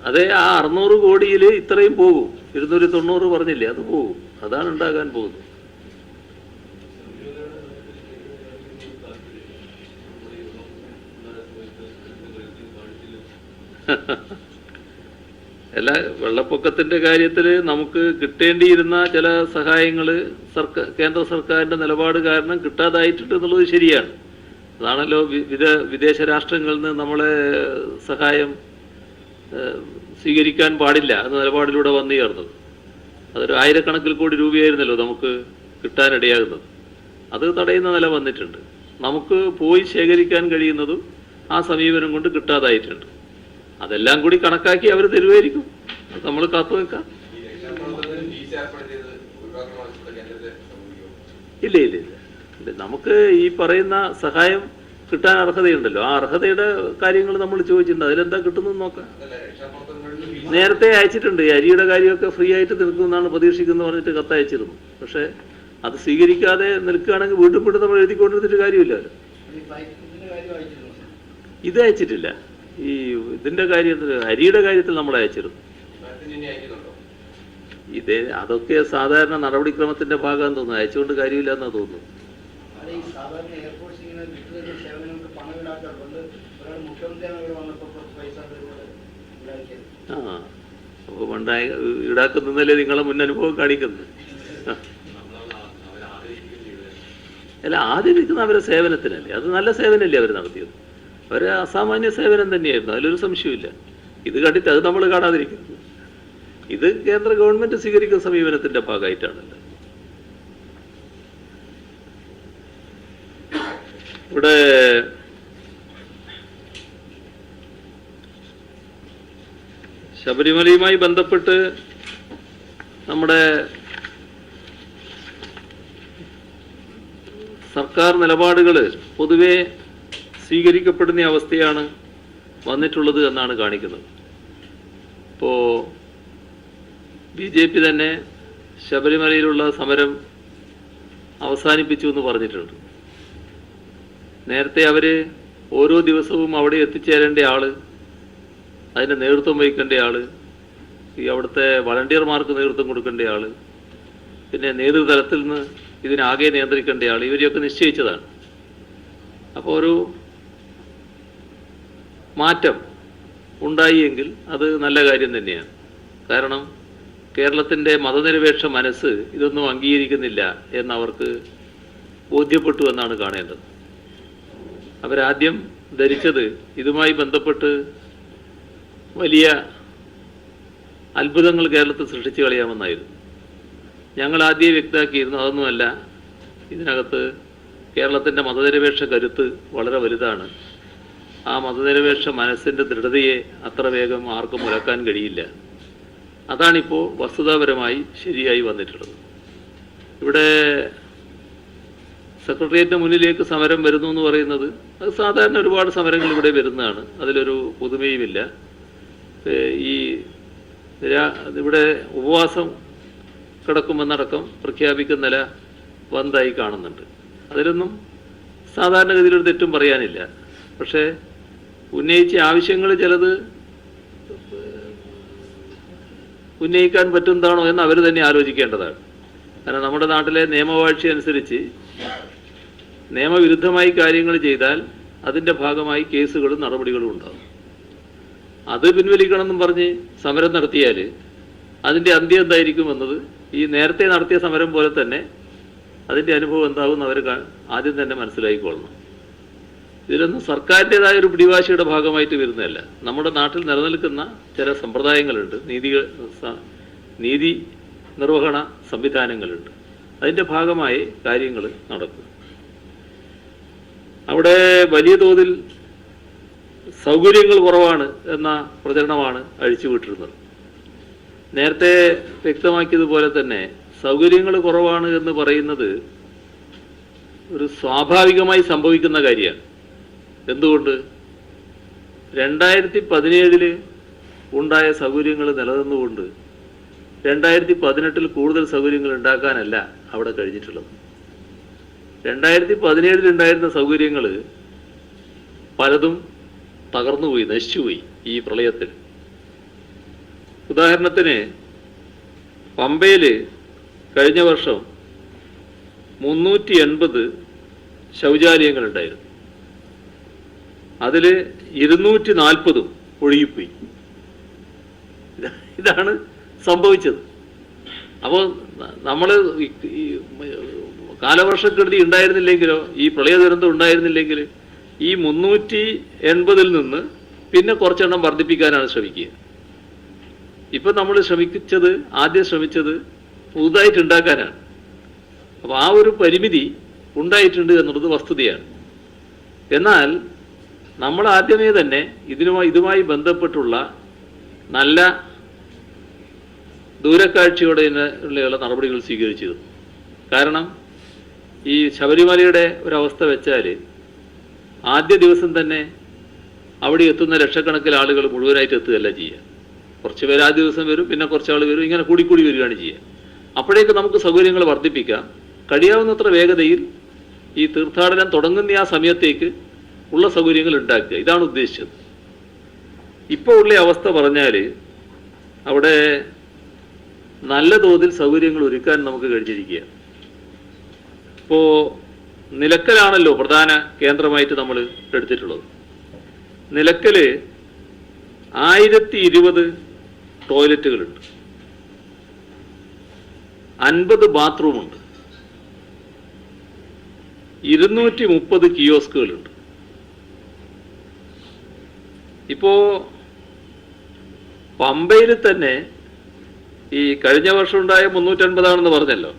B: അതെ, ആ 600 കോടിയിൽ ഇത്രയും പോകും. 290 പറഞ്ഞില്ലേ, അത് പോകും. അതാണ് ഉണ്ടാകാൻ പോകുന്നത്. അല്ല, വെള്ളപ്പൊക്കത്തിന്റെ കാര്യത്തിൽ നമുക്ക് കിട്ടേണ്ടിയിരുന്ന ചില സഹായങ്ങൾ കേന്ദ്ര സർക്കാരിന്റെ നിലപാട് കാരണം കിട്ടാതായിട്ടുണ്ട് എന്നുള്ളത് ശരിയാണ്. അതാണല്ലോ വിദേശ രാഷ്ട്രങ്ങളിൽ നിന്ന് നമ്മളെ സഹായം സ്വീകരിക്കാൻ പാടില്ല എന്ന നിലപാടിലൂടെ വന്നു ചേർന്നത്. അതൊരു ആയിരക്കണക്കിൽ കോടി രൂപയായിരുന്നല്ലോ നമുക്ക് കിട്ടാനിടയാകുന്നത്. അത് തടയുന്ന നില വന്നിട്ടുണ്ട്. നമുക്ക് പോയി ശേഖരിക്കാൻ കഴിയുന്നതും ആ സമീപനം കൊണ്ട് കിട്ടാതായിട്ടുണ്ട്. അതെല്ലാം കൂടി കണക്കാക്കി അവർ തരുമായിരിക്കും. നമ്മൾ കാത്തു നിൽക്കാം. ഇല്ല, നമുക്ക് ഈ പറയുന്ന സഹായം കിട്ടാൻ അർഹതയുണ്ടല്ലോ. ആ അർഹതയുടെ കാര്യങ്ങൾ നമ്മൾ ചോദിച്ചിട്ടുണ്ട്. അതിലെന്താ കിട്ടുന്നത് നോക്കാം. നേരത്തെ അയച്ചിട്ടുണ്ട്. ഈ അരിയുടെ കാര്യമൊക്കെ ഫ്രീ ആയിട്ട് നിൽക്കുമെന്നാണ് പ്രതീക്ഷിക്കുന്നത് പറഞ്ഞിട്ട് കത്തയച്ചിരുന്നു. പക്ഷെ അത് സ്വീകരിക്കാതെ നിൽക്കുകയാണെങ്കിൽ വീണ്ടും നമ്മൾ എഴുതിക്കൊണ്ടിരുന്നിട്ട് കാര്യമില്ലല്ലോ. ഇത് അയച്ചിട്ടില്ല. ഈ ഇതിന്റെ കാര്യത്തിൽ, അരിയുടെ കാര്യത്തിൽ നമ്മൾ അയച്ചിരുന്നു. അതൊക്കെ സാധാരണ നടപടിക്രമത്തിന്റെ ഭാഗം തോന്നുന്നു. അയച്ചുകൊണ്ട് കാര്യമില്ല എന്നാ തോന്നുന്നു. ആ, അപ്പൊ പണ്ടായി ഈടാക്കുന്നതല്ലേ നിങ്ങളെ മുന്നനുഭവം കാണിക്കുന്നത്. അല്ല, ആദ്യം നിൽക്കുന്ന അവരെ സേവനത്തിനല്ലേ. അത് നല്ല സേവനമല്ലേ അവർ നടത്തിയത്. അവരെ അസാമാന്യ സേവനം തന്നെയായിരുന്നു, അതിലൊരു സംശയമില്ല. ഇത് കണ്ടിട്ട് അത് നമ്മൾ കാണാതിരിക്കുന്നത്. ഇത് കേന്ദ്ര ഗവൺമെന്റ് സ്വീകരിക്കുന്ന സമീപനത്തിന്റെ ഭാഗമായിട്ടാണല്ലോ. ഇവിടെ ശബരിമലയുമായി ബന്ധപ്പെട്ട് നമ്മുടെ സർക്കാർ നിലപാടുകൾ പൊതുവെ സ്വീകരിക്കപ്പെടുന്ന അവസ്ഥയാണ് വന്നിട്ടുള്ളത് എന്നാണ് കാണിക്കുന്നത്. ഇപ്പോൾ BJP തന്നെ ശബരിമലയിലുള്ള സമരം അവസാനിപ്പിച്ചു എന്ന് പറഞ്ഞിട്ടുണ്ട്. നേരത്തെ അവർ ഓരോ ദിവസവും അവിടെ എത്തിച്ചേരേണ്ട ആള്, അതിൻ്റെ നേതൃത്വം വഹിക്കേണ്ട ആള്, ഈ അവിടുത്തെ വളണ്ടിയർമാർക്ക് നേതൃത്വം കൊടുക്കേണ്ട ആള്, പിന്നെ നേതൃതലത്തിൽ നിന്ന് ഇതിനാകെ നിയന്ത്രിക്കേണ്ട ആൾ, ഇവരെയൊക്കെ നിശ്ചയിച്ചതാണ്. അപ്പോൾ ഒരു മാറ്റം ഉണ്ടായി എങ്കിൽ അത് നല്ല കാര്യം തന്നെയാണ്. കാരണം കേരളത്തിൻ്റെ മതനിരപേക്ഷ മനസ്സ് ഇതൊന്നും അംഗീകരിക്കുന്നില്ല എന്നവർക്ക് ബോധ്യപ്പെട്ടു എന്നാണ് കാണേണ്ടത്. അവരാദ്യം ധരിച്ചത് ഇതുമായി ബന്ധപ്പെട്ട് വലിയ അത്ഭുതങ്ങൾ കേരളത്തിൽ സൃഷ്ടിച്ചു കളയാമെന്നായിരുന്നു. ഞങ്ങൾ ആദ്യം വ്യക്തമാക്കിയിരുന്നു അതൊന്നുമല്ല, ഇതിനകത്ത് കേരളത്തിൻ്റെ മതനിരപേക്ഷ കരുത്ത് വളരെ വലുതാണ്. ആ മതനിരപേക്ഷ മനസ്സിൻ്റെ ദൃഢതയെ അത്ര വേഗം ആർക്കും മുലക്കാൻ കഴിയില്ല. അതാണിപ്പോൾ വസ്തുതാപരമായി ശരിയായി വന്നിട്ടുള്ളത്. ഇവിടെ സെക്രട്ടേറിയറ്റിന് മുന്നിലേക്ക് സമരം വരുന്നു എന്ന് പറയുന്നത് അത് സാധാരണ ഒരുപാട് സമരങ്ങൾ ഇവിടെ വരുന്നതാണ്, അതിലൊരു പുതുമയുമില്ല. ഈ ഇവിടെ ഉപവാസം കിടക്കുമെന്നടക്കം പ്രഖ്യാപിക്കുന്ന നില വന്നതായി കാണുന്നുണ്ട്. അതിലൊന്നും സാധാരണഗതിയിലൊരു തെറ്റും പറയാനില്ല. പക്ഷേ ഉന്നയിച്ച ആവശ്യങ്ങൾ ചിലത് ഉന്നയിക്കാൻ പറ്റുന്നതാണോ എന്ന് അവർ തന്നെ ആലോചിക്കേണ്ടതാണ്. കാരണം നമ്മുടെ നാട്ടിലെ നിയമവാഴ്ച അനുസരിച്ച് നിയമവിരുദ്ധമായി കാര്യങ്ങൾ ചെയ്താൽ അതിൻ്റെ ഭാഗമായി കേസുകളും നടപടികളും ഉണ്ടാകും. അത് പിൻവലിക്കണമെന്നും പറഞ്ഞ് സമരം നടത്തിയാൽ അതിൻ്റെ അന്ത്യം എന്തായിരിക്കും എന്നത് ഈ നേരത്തെ നടത്തിയ സമരം പോലെ തന്നെ അതിൻ്റെ അനുഭവം എന്താകും അവർ ആദ്യം തന്നെ മനസ്സിലാക്കിക്കൊള്ളണം. ഇതിലൊന്നും സർക്കാരിൻ്റെതായ ഒരു പിടിവാശിയുടെ ഭാഗമായിട്ട് വരുന്നതല്ല. നമ്മുടെ നാട്ടിൽ നിലനിൽക്കുന്ന ചില സമ്പ്രദായങ്ങളുണ്ട്, നീതി നിർവഹണ സംവിധാനങ്ങളുണ്ട്. അതിൻ്റെ ഭാഗമായി കാര്യങ്ങൾ നടക്കും. അവിടെ വലിയ തോതിൽ സൗകര്യങ്ങൾ കുറവാണ് എന്ന പ്രചരണമാണ് അഴിച്ചുവിട്ടിരുന്നത്. നേരത്തെ വ്യക്തമാക്കിയതുപോലെ തന്നെ സൗകര്യങ്ങൾ കുറവാണ് എന്ന് പറയുന്നത് ഒരു സ്വാഭാവികമായി സംഭവിക്കുന്ന കാര്യമാണ്. എന്തുകൊണ്ട്? 2017 ഉണ്ടായ സൗകര്യങ്ങൾ നിലനിന്നുകൊണ്ട് 2018 കൂടുതൽ സൗകര്യങ്ങൾ ഉണ്ടാക്കാനല്ല അവിടെ കഴിഞ്ഞിട്ടുള്ളത്. 2017 ഉണ്ടായിരുന്ന സൗകര്യങ്ങൾ പലതും തകർന്നുപോയി, നശിച്ചുപോയി ഈ പ്രളയത്തിൽ. ഉദാഹരണത്തിന് പമ്പയിൽ കഴിഞ്ഞ വർഷം 380 ശൗചാലയങ്ങളുണ്ടായിരുന്നു. അതിൽ 240 ഒഴുകിപ്പോയി. ഇതാണ് സംഭവിച്ചത്. അപ്പോൾ നമ്മൾ കാലവർഷക്കെടുതി ഉണ്ടായിരുന്നില്ലെങ്കിലോ, ഈ പ്രളയ ദുരന്തം ഉണ്ടായിരുന്നില്ലെങ്കിൽ ഈ 380 നിന്ന് പിന്നെ കുറച്ചെണ്ണം വർദ്ധിപ്പിക്കാനാണ് ശ്രമിക്കുക. ഇപ്പം നമ്മൾ ആദ്യം ശ്രമിച്ചത് പുതുതായിട്ട് ഉണ്ടാക്കാനാണ്. അപ്പോൾ ആ ഒരു പരിമിതി ഉണ്ടായിട്ടുണ്ട് എന്നുള്ളത് വസ്തുതയാണ്. എന്നാൽ നമ്മൾ ആദ്യമേ തന്നെ ഇതുമായി ബന്ധപ്പെട്ടുള്ള നല്ല ദൂരക്കാഴ്ചയോടെയുള്ള നടപടികൾ സ്വീകരിച്ചിരുന്നു. കാരണം ഈ ശബരിമലയുടെ ഒരവസ്ഥ വെച്ചാൽ ആദ്യ ദിവസം തന്നെ അവിടെ എത്തുന്ന ലക്ഷക്കണക്കിന് ആളുകൾ മുഴുവനായിട്ട് എത്തുകയല്ല ചെയ്യുക. കുറച്ച് പേര് ആ ദിവസം വരും, പിന്നെ കുറച്ച് ആൾ വരും, ഇങ്ങനെ കൂടിക്കൂടി വരികയാണ് ചെയ്യുക. അപ്പോഴേക്ക് നമുക്ക് സൗകര്യങ്ങൾ വർദ്ധിപ്പിക്കാം. കഴിയാവുന്നത്ര വേഗതയിൽ ഈ തീർത്ഥാടനം തുടങ്ങുന്ന ആ സമയത്തേക്ക് ഉള്ള സൗകര്യങ്ങൾ ഉണ്ടാക്കുക, ഇതാണ് ഉദ്ദേശിച്ചത്. ഇപ്പോൾ ഉള്ള അവസ്ഥ പറഞ്ഞാൽ അവിടെ നല്ല തോതിൽ സൗകര്യങ്ങൾ ഒരുക്കാൻ നമുക്ക് കഴിഞ്ഞിരിക്കുക. ഇപ്പോൾ നിലക്കലാണല്ലോ പ്രധാന കേന്ദ്രമായിട്ട് നമ്മൾ എടുത്തിട്ടുള്ളത്. നിലക്കൽ 1020 ടോയ്ലറ്റുകളുണ്ട്, 50 ബാത്റൂമുണ്ട്, 230 കിയോസ്കുകളുണ്ട്. ഇപ്പോ പമ്പയിൽ തന്നെ ഈ കഴിഞ്ഞ വർഷം ഉണ്ടായ 350 പറഞ്ഞല്ലോ.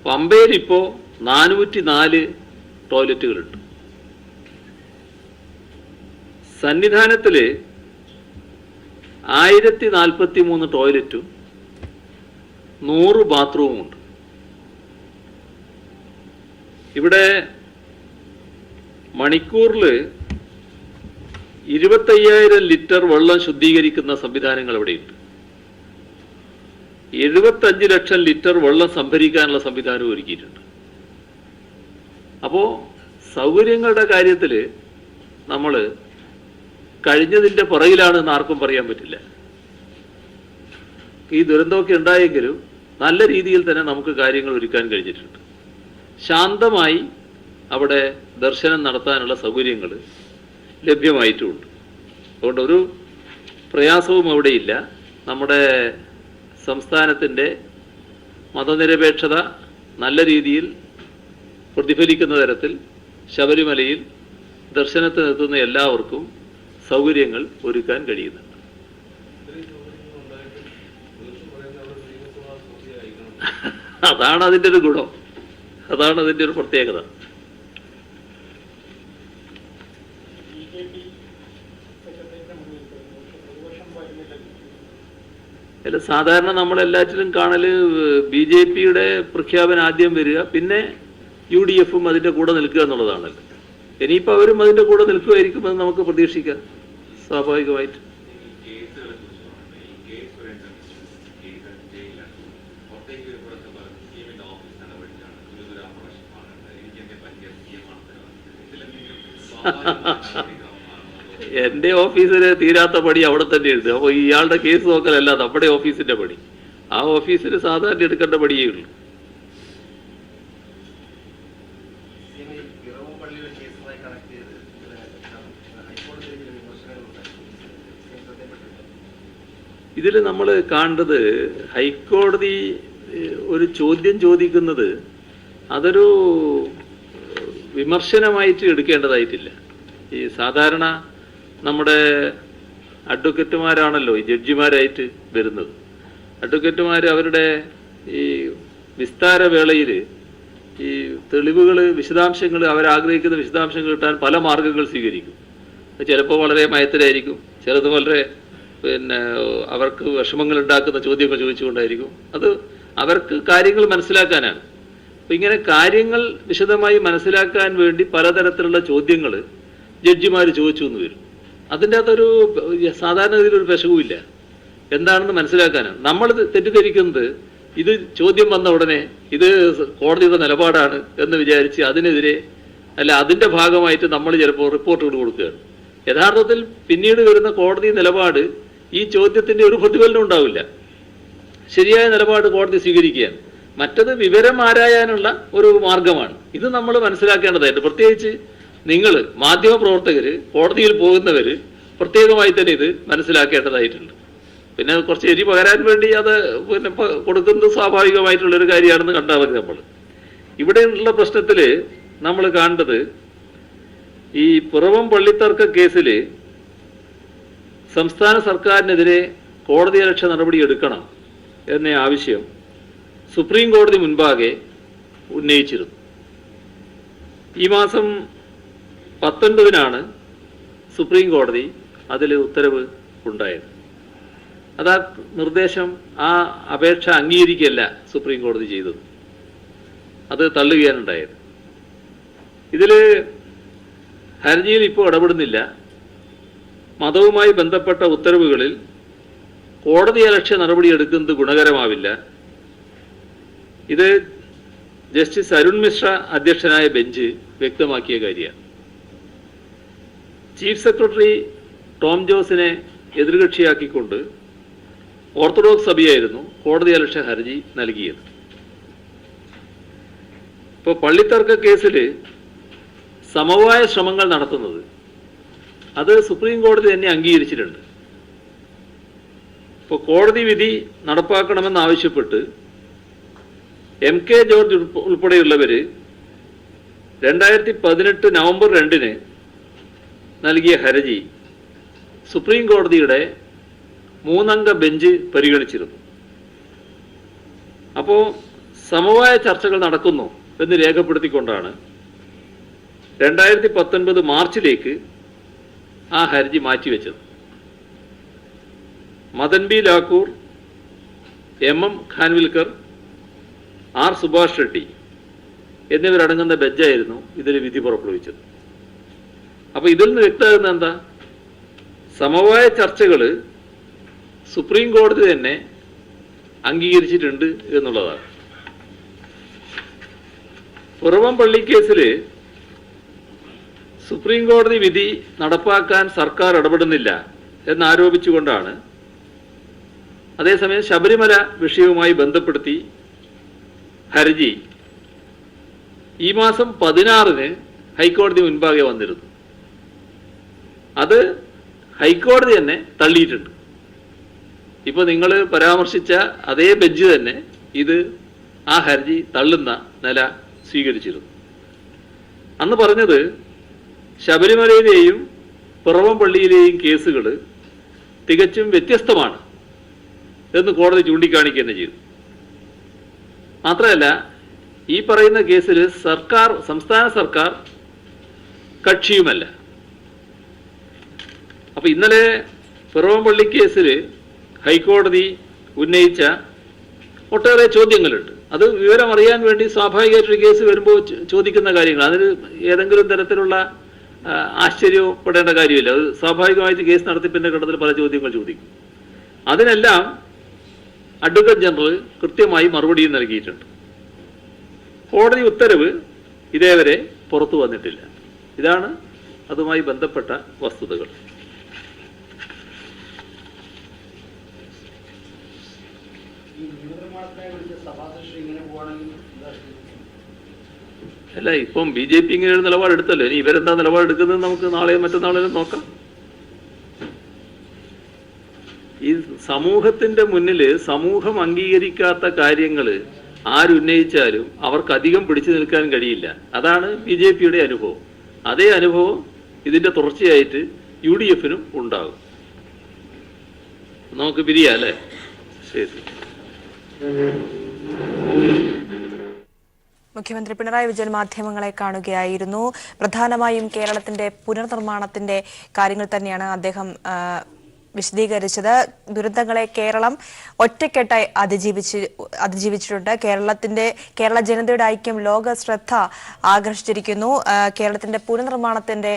B: പമ്പയിൽ ഇപ്പോൾ 404 ടോയ്ലറ്റുകളുണ്ട്. സന്നിധാനത്തില് 1043 ടോയ്ലറ്റും 100 ബാത്റൂമും ഉണ്ട്. ഇവിടെ മണിക്കൂറിൽ 25,000 ലിറ്റർ വെള്ളം ശുദ്ധീകരിക്കുന്ന സംവിധാനങ്ങൾ ഇവിടെയുണ്ട്. 75 ലക്ഷം ലിറ്റർ വെള്ളം സംഭരിക്കാനുള്ള സംവിധാനം ഒരുക്കിയിട്ടുണ്ട്. അപ്പോൾ സൗകര്യങ്ങളുടെ കാര്യത്തിൽ നമ്മൾ കഴിഞ്ഞതിൻ്റെ പുറകിലാണെന്ന് ആർക്കും പറയാൻ പറ്റില്ല. ഈ ദുരന്തമൊക്കെ ഉണ്ടായെങ്കിലും നല്ല രീതിയിൽ തന്നെ നമുക്ക് കാര്യങ്ങൾ ഒരുക്കാൻ കഴിഞ്ഞിട്ടുണ്ട്. ശാന്തമായി അവിടെ ദർശനം നടത്താനുള്ള സൗകര്യങ്ങൾ ലഭ്യമായിട്ടുമുണ്ട്. അതുകൊണ്ട് ഒരു പ്രയാസവും അവിടെയില്ല. നമ്മുടെ സംസ്ഥാനത്തിൻ്റെ മതനിരപേക്ഷത നല്ല രീതിയിൽ പ്രതിഫലിക്കുന്ന തരത്തിൽ ശബരിമലയിൽ ദർശനത്തിനെത്തുന്ന എല്ലാവർക്കും സൗകര്യങ്ങൾ ഒരുക്കാൻ കഴിയുന്നുണ്ട്. അതാണ് അതിൻ്റെ ഒരു ഗുണം, അതാണ് അതിൻ്റെ ഒരു പ്രത്യേകത. അല്ല, സാധാരണ നമ്മളെല്ലാറ്റിലും കാണല് BJP-യുടെ പ്രഖ്യാപനം ആദ്യം വരിക, പിന്നെ UDF-ഉം അതിൻ്റെ കൂടെ നിൽക്കുക എന്നുള്ളതാണല്ലോ. ഇനിയിപ്പോൾ അവരും അതിൻ്റെ കൂടെ നിൽക്കുമായിരിക്കുമെന്ന് നമുക്ക് പ്രതീക്ഷിക്കാം സ്വാഭാവികമായിട്ട്. എൻ്റെ ഓഫീസിന് തീരാത്ത പണി അവിടെ തന്നെ ഉണ്ട്. അപ്പോൾ ഇയാളുടെ കേസ് നോക്കലല്ല നമ്മുടെ ഓഫീസിന്റെ പണി. ആ ഓഫീസിന് സാധാരണ എടുക്കേണ്ട പണിയേ ഉള്ളൂ. ഇതിൽ നമ്മൾ കാണേണ്ടത് ഹൈക്കോടതി ഒരു ചോദ്യം ചോദിക്കുന്നത് അതൊരു വിമർശനമായിട്ട് എടുക്കേണ്ടതായിട്ടില്ല. ഈ സാധാരണ നമ്മുടെ അഡ്വക്കറ്റുമാരാണല്ലോ ഈ ജഡ്ജിമാരായിട്ട് വരുന്നത്. അഡ്വക്കറ്റുമാർ അവരുടെ ഈ വിസ്താരവേളയിൽ ഈ തെളിവുകൾ, വിശദാംശങ്ങൾ, അവരാഗ്രഹിക്കുന്ന വിശദാംശങ്ങൾ കിട്ടാൻ പല മാർഗങ്ങൾ സ്വീകരിക്കും. ചിലപ്പോൾ വളരെ മയത്തിലായിരിക്കും, ചിലത് വളരെ അവർക്ക് വിഷമങ്ങൾ ഉണ്ടാക്കുന്ന ചോദ്യങ്ങൾ ചോദിച്ചുകൊണ്ടായിരിക്കും. അത് അവർക്ക് കാര്യങ്ങൾ മനസ്സിലാക്കാനാണ്. അപ്പം ഇങ്ങനെ കാര്യങ്ങൾ വിശദമായി മനസ്സിലാക്കാൻ വേണ്ടി പലതരത്തിലുള്ള ചോദ്യങ്ങൾ ജഡ്ജിമാർ ചോദിച്ചു എന്ന് വരും. അതിൻ്റെ അകത്തൊരു സാധാരണ ഇതിലൊരു പെശകുമില്ല. എന്താണെന്ന് മനസ്സിലാക്കാനാണ്. നമ്മൾ തെറ്റിദ്ധരിക്കുന്നത് ഇത് ചോദ്യം വന്ന ഉടനെ ഇത് കോടതിയുടെ നിലപാടാണ് എന്ന് വിചാരിച്ച് അതിനെതിരെ അല്ല അതിൻ്റെ ഭാഗമായിട്ട് നമ്മൾ ചിലപ്പോൾ റിപ്പോർട്ടുകൾ കൊടുക്കുകയാണ്. യഥാർത്ഥത്തിൽ പിന്നീട് വരുന്ന കോടതി നിലപാട് ഈ ചോദ്യത്തിൻ്റെ ഒരു പ്രതിഫലനം ഉണ്ടാവില്ല. ശരിയായ നിലപാട് കോടതി സ്വീകരിക്കുകയാണ്. മറ്റത് വിവരം ആരായാനുള്ള ഒരു മാർഗമാണ്. ഇത് നമ്മൾ മനസ്സിലാക്കേണ്ടതായിട്ട്, പ്രത്യേകിച്ച് നിങ്ങൾ മാധ്യമപ്രവർത്തകർ, കോടതിയിൽ പോകുന്നവർ പ്രത്യേകമായി തന്നെ ഇത് മനസ്സിലാക്കേണ്ടതായിട്ടുണ്ട്. പിന്നെ കുറച്ച് എരി പകരാൻ വേണ്ടി അത് കൊടുക്കുന്നത് സ്വാഭാവികമായിട്ടുള്ളൊരു കാര്യമാണെന്ന് കണ്ടാൽ മതി. നമ്മൾ ഇവിടെയുള്ള പ്രശ്നത്തിൽ നമ്മൾ കാണേണ്ടത് ഈ പിറവം പള്ളിത്തർക്ക കേസിൽ സംസ്ഥാന സർക്കാരിനെതിരെ കോടതിയലക്ഷ്യ നടപടി എടുക്കണം എന്ന ആവശ്യം സുപ്രീം കോടതി മുൻപാകെ ഉന്നയിച്ചിരുന്നു. ഈ മാസം 19-നാണ് സുപ്രീം കോടതി അതിൽ ഉത്തരവ് ഉണ്ടായത്. അത് ആ നിർദ്ദേശം, ആ അപേക്ഷ അംഗീകരിക്കുകയല്ല സുപ്രീം കോടതി ചെയ്തത്, അത് തള്ളുകയാണ് ഉണ്ടായത്. ഇതിൽ ഹർജിയിൽ ഇപ്പോൾ ഇടപെടുന്നില്ല. മതവുമായി ബന്ധപ്പെട്ട ഉത്തരവുകളിൽ കോടതിയലക്ഷ്യ നടപടി എടുക്കുന്നത് ഗുണകരമാവില്ല. ഇത് ജസ്റ്റിസ് അരുൺ മിശ്ര അധ്യക്ഷനായ ബെഞ്ച് വ്യക്തമാക്കിയ കാര്യമാണ്. ചീഫ് സെക്രട്ടറി ടോം ജോസിനെ എതിർകക്ഷിയാക്കിക്കൊണ്ട് ഓർത്തഡോക്സ് സഭയായിരുന്നു കോടതിയലക്ഷ്യ ഹർജി നൽകിയത്. ഇപ്പോൾ പള്ളിത്തർക്ക കേസിൽ സമവായ ശ്രമങ്ങൾ നടത്തുന്നത് അത് സുപ്രീം കോടതി തന്നെ അംഗീകരിച്ചിട്ടുണ്ട്. ഇപ്പോൾ കോടതി വിധി നടപ്പാക്കണമെന്നാവശ്യപ്പെട്ട് MK ജോർജ് ഉൾപ്പെടെയുള്ളവർ 2018 നവംബർ 2 നൽകിയ ഹർജി സുപ്രീം കോടതിയുടെ 3 ബെഞ്ച് പരിഗണിച്ചിരുന്നു. അപ്പോൾ സമവായ ചർച്ചകൾ നടക്കുന്നു എന്ന് രേഖപ്പെടുത്തിക്കൊണ്ടാണ് 2019 മാർച്ചിലേക്ക് ആ ഹർജി മാറ്റിവെച്ചത്. Madan B Lokur, MM Khanwilkar, R Subhash Reddy എന്നിവരടങ്ങുന്ന ബെഞ്ചായിരുന്നു ഇതിൽ വിധി പുറപ്പെടുവിച്ചത്. അപ്പോൾ ഇതിൽ നിന്ന് വ്യക്തമാകുന്ന എന്താ? സമവായ ചർച്ചകൾ സുപ്രീം കോടതി തന്നെ അംഗീകരിച്ചിട്ടുണ്ട് എന്നുള്ളതാണ്. പിറവം പള്ളി കേസിൽ സുപ്രീം കോടതി വിധി നടപ്പാക്കാൻ സർക്കാർ ഇടപെടുന്നില്ല എന്നാരോപിച്ചുകൊണ്ടാണ് അതേസമയം ശബരിമല വിഷയവുമായി ബന്ധപ്പെടുത്തി ഹർജി ഈ മാസം 16-ന് ഹൈക്കോടതി മുൻപാകെ വന്നിരുന്നു. അത് ഹൈക്കോടതി തന്നെ തള്ളിയിട്ടുണ്ട്. ഇപ്പോൾ നിങ്ങൾ പരാമർശിച്ച അതേ ബെഞ്ച് തന്നെ ഇത് ആ ഹർജി തള്ളുന്ന നില സ്വീകരിച്ചിരുന്നു. അന്ന് പറഞ്ഞത് ശബരിമലയിലെയും പിറവം പള്ളിയിലെയും കേസുകൾ തികച്ചും വ്യത്യസ്തമാണ് എന്ന് കോടതി ചൂണ്ടിക്കാണിക്കുക തന്നെ ചെയ്തു. മാത്രമല്ല, ഈ പറയുന്ന കേസിൽ സംസ്ഥാന സർക്കാർ കക്ഷിയുമല്ല. അപ്പൊ ഇന്നലെ പിറവം പള്ളി കേസിൽ ഹൈക്കോടതി ഉന്നയിച്ച ഒട്ടേറെ ചോദ്യങ്ങളുണ്ട്. അത് വിവരം അറിയാൻ വേണ്ടി സ്വാഭാവികമായിട്ടൊരു കേസ് വരുമ്പോൾ ചോദിക്കുന്ന കാര്യങ്ങൾ, അതിന് ഏതെങ്കിലും തരത്തിലുള്ള ആശ്ചര്യപ്പെടേണ്ട കാര്യമില്ല. അത് സ്വാഭാവികമായിട്ട് കേസ് നടത്തിപ്പിന്റെ ഘട്ടത്തിൽ പല ചോദ്യങ്ങൾ ചോദിക്കും. അതിനെല്ലാം അഡ്വക്കേറ്റ് ജനറൽ കൃത്യമായി മറുപടിയും നൽകിയിട്ടുണ്ട്. കോടതി ഉത്തരവ് ഇതേവരെ പുറത്തു വന്നിട്ടില്ല. ഇതാണ് അതുമായി ബന്ധപ്പെട്ട വസ്തുതകൾ. അല്ല, ഇപ്പം BJP ഇങ്ങനെ ഒരു നിലപാടെടുത്തല്ലോ. ഇനി ഇവരെന്താ നിലപാടെടുക്കുന്നത് നമുക്ക് നാളെയും മറ്റന്നാളെയും നോക്കാം. ഈ സമൂഹത്തിന്റെ മുന്നിൽ സമൂഹം അംഗീകരിക്കാത്ത കാര്യങ്ങൾ ആരുന്നയിച്ചാലും അവർക്ക് അധികം പിടിച്ചു നിൽക്കാൻ കഴിയില്ല. അതാണ് BJPയുടെ അനുഭവം. അതേ അനുഭവം ഇതിന്റെ തുടർച്ചയായിട്ട് UDF-നും ഉണ്ടാകും. നമുക്ക് പിരിയാം അല്ലേ? ശരി.
A: മുഖ്യമന്ത്രി പിണറായി വിജയൻ മാധ്യമങ്ങളെ കാണുകയായിരുന്നു. പ്രധാനമായും കേരളത്തിന്റെ പുനർനിർമ്മാണത്തിന്റെ കാര്യങ്ങൾ തന്നെയാണ് അദ്ദേഹം വിശദീകരിച്ചത്. ദുരന്തങ്ങളെ കേരളം ഒറ്റക്കെട്ടായി അതിജീവിച്ചിട്ടുണ്ട്. കേരള ജനതയുടെ ഐക്യം ലോക ശ്രദ്ധ ആകർഷിച്ചിരിക്കുന്നു. കേരളത്തിന്റെ പുനർനിർമ്മാണത്തിന്റെ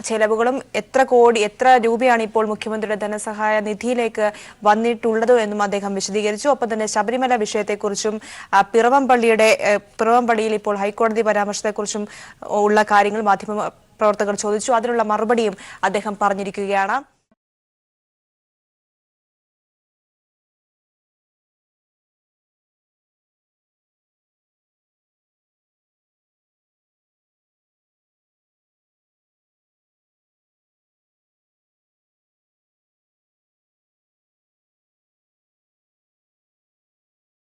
A: ചെലവുകളും എത്ര രൂപയാണ് ഇപ്പോൾ മുഖ്യമന്ത്രിയുടെ ധനസഹായ നിധിയിലേക്ക് വന്നിട്ടുള്ളത് എന്നും അദ്ദേഹം വിശദീകരിച്ചു. ഒപ്പം തന്നെ ശബരിമല വിഷയത്തെക്കുറിച്ചും പിറവം പള്ളിയിൽ ഇപ്പോൾ ഹൈക്കോടതി പരാമർശത്തെക്കുറിച്ചും ഉള്ള കാര്യങ്ങൾ മാധ്യമ പ്രവർത്തകർ ചോദിച്ചു. അതിനുള്ള മറുപടിയും അദ്ദേഹം പറഞ്ഞിരിക്കുകയാണ്.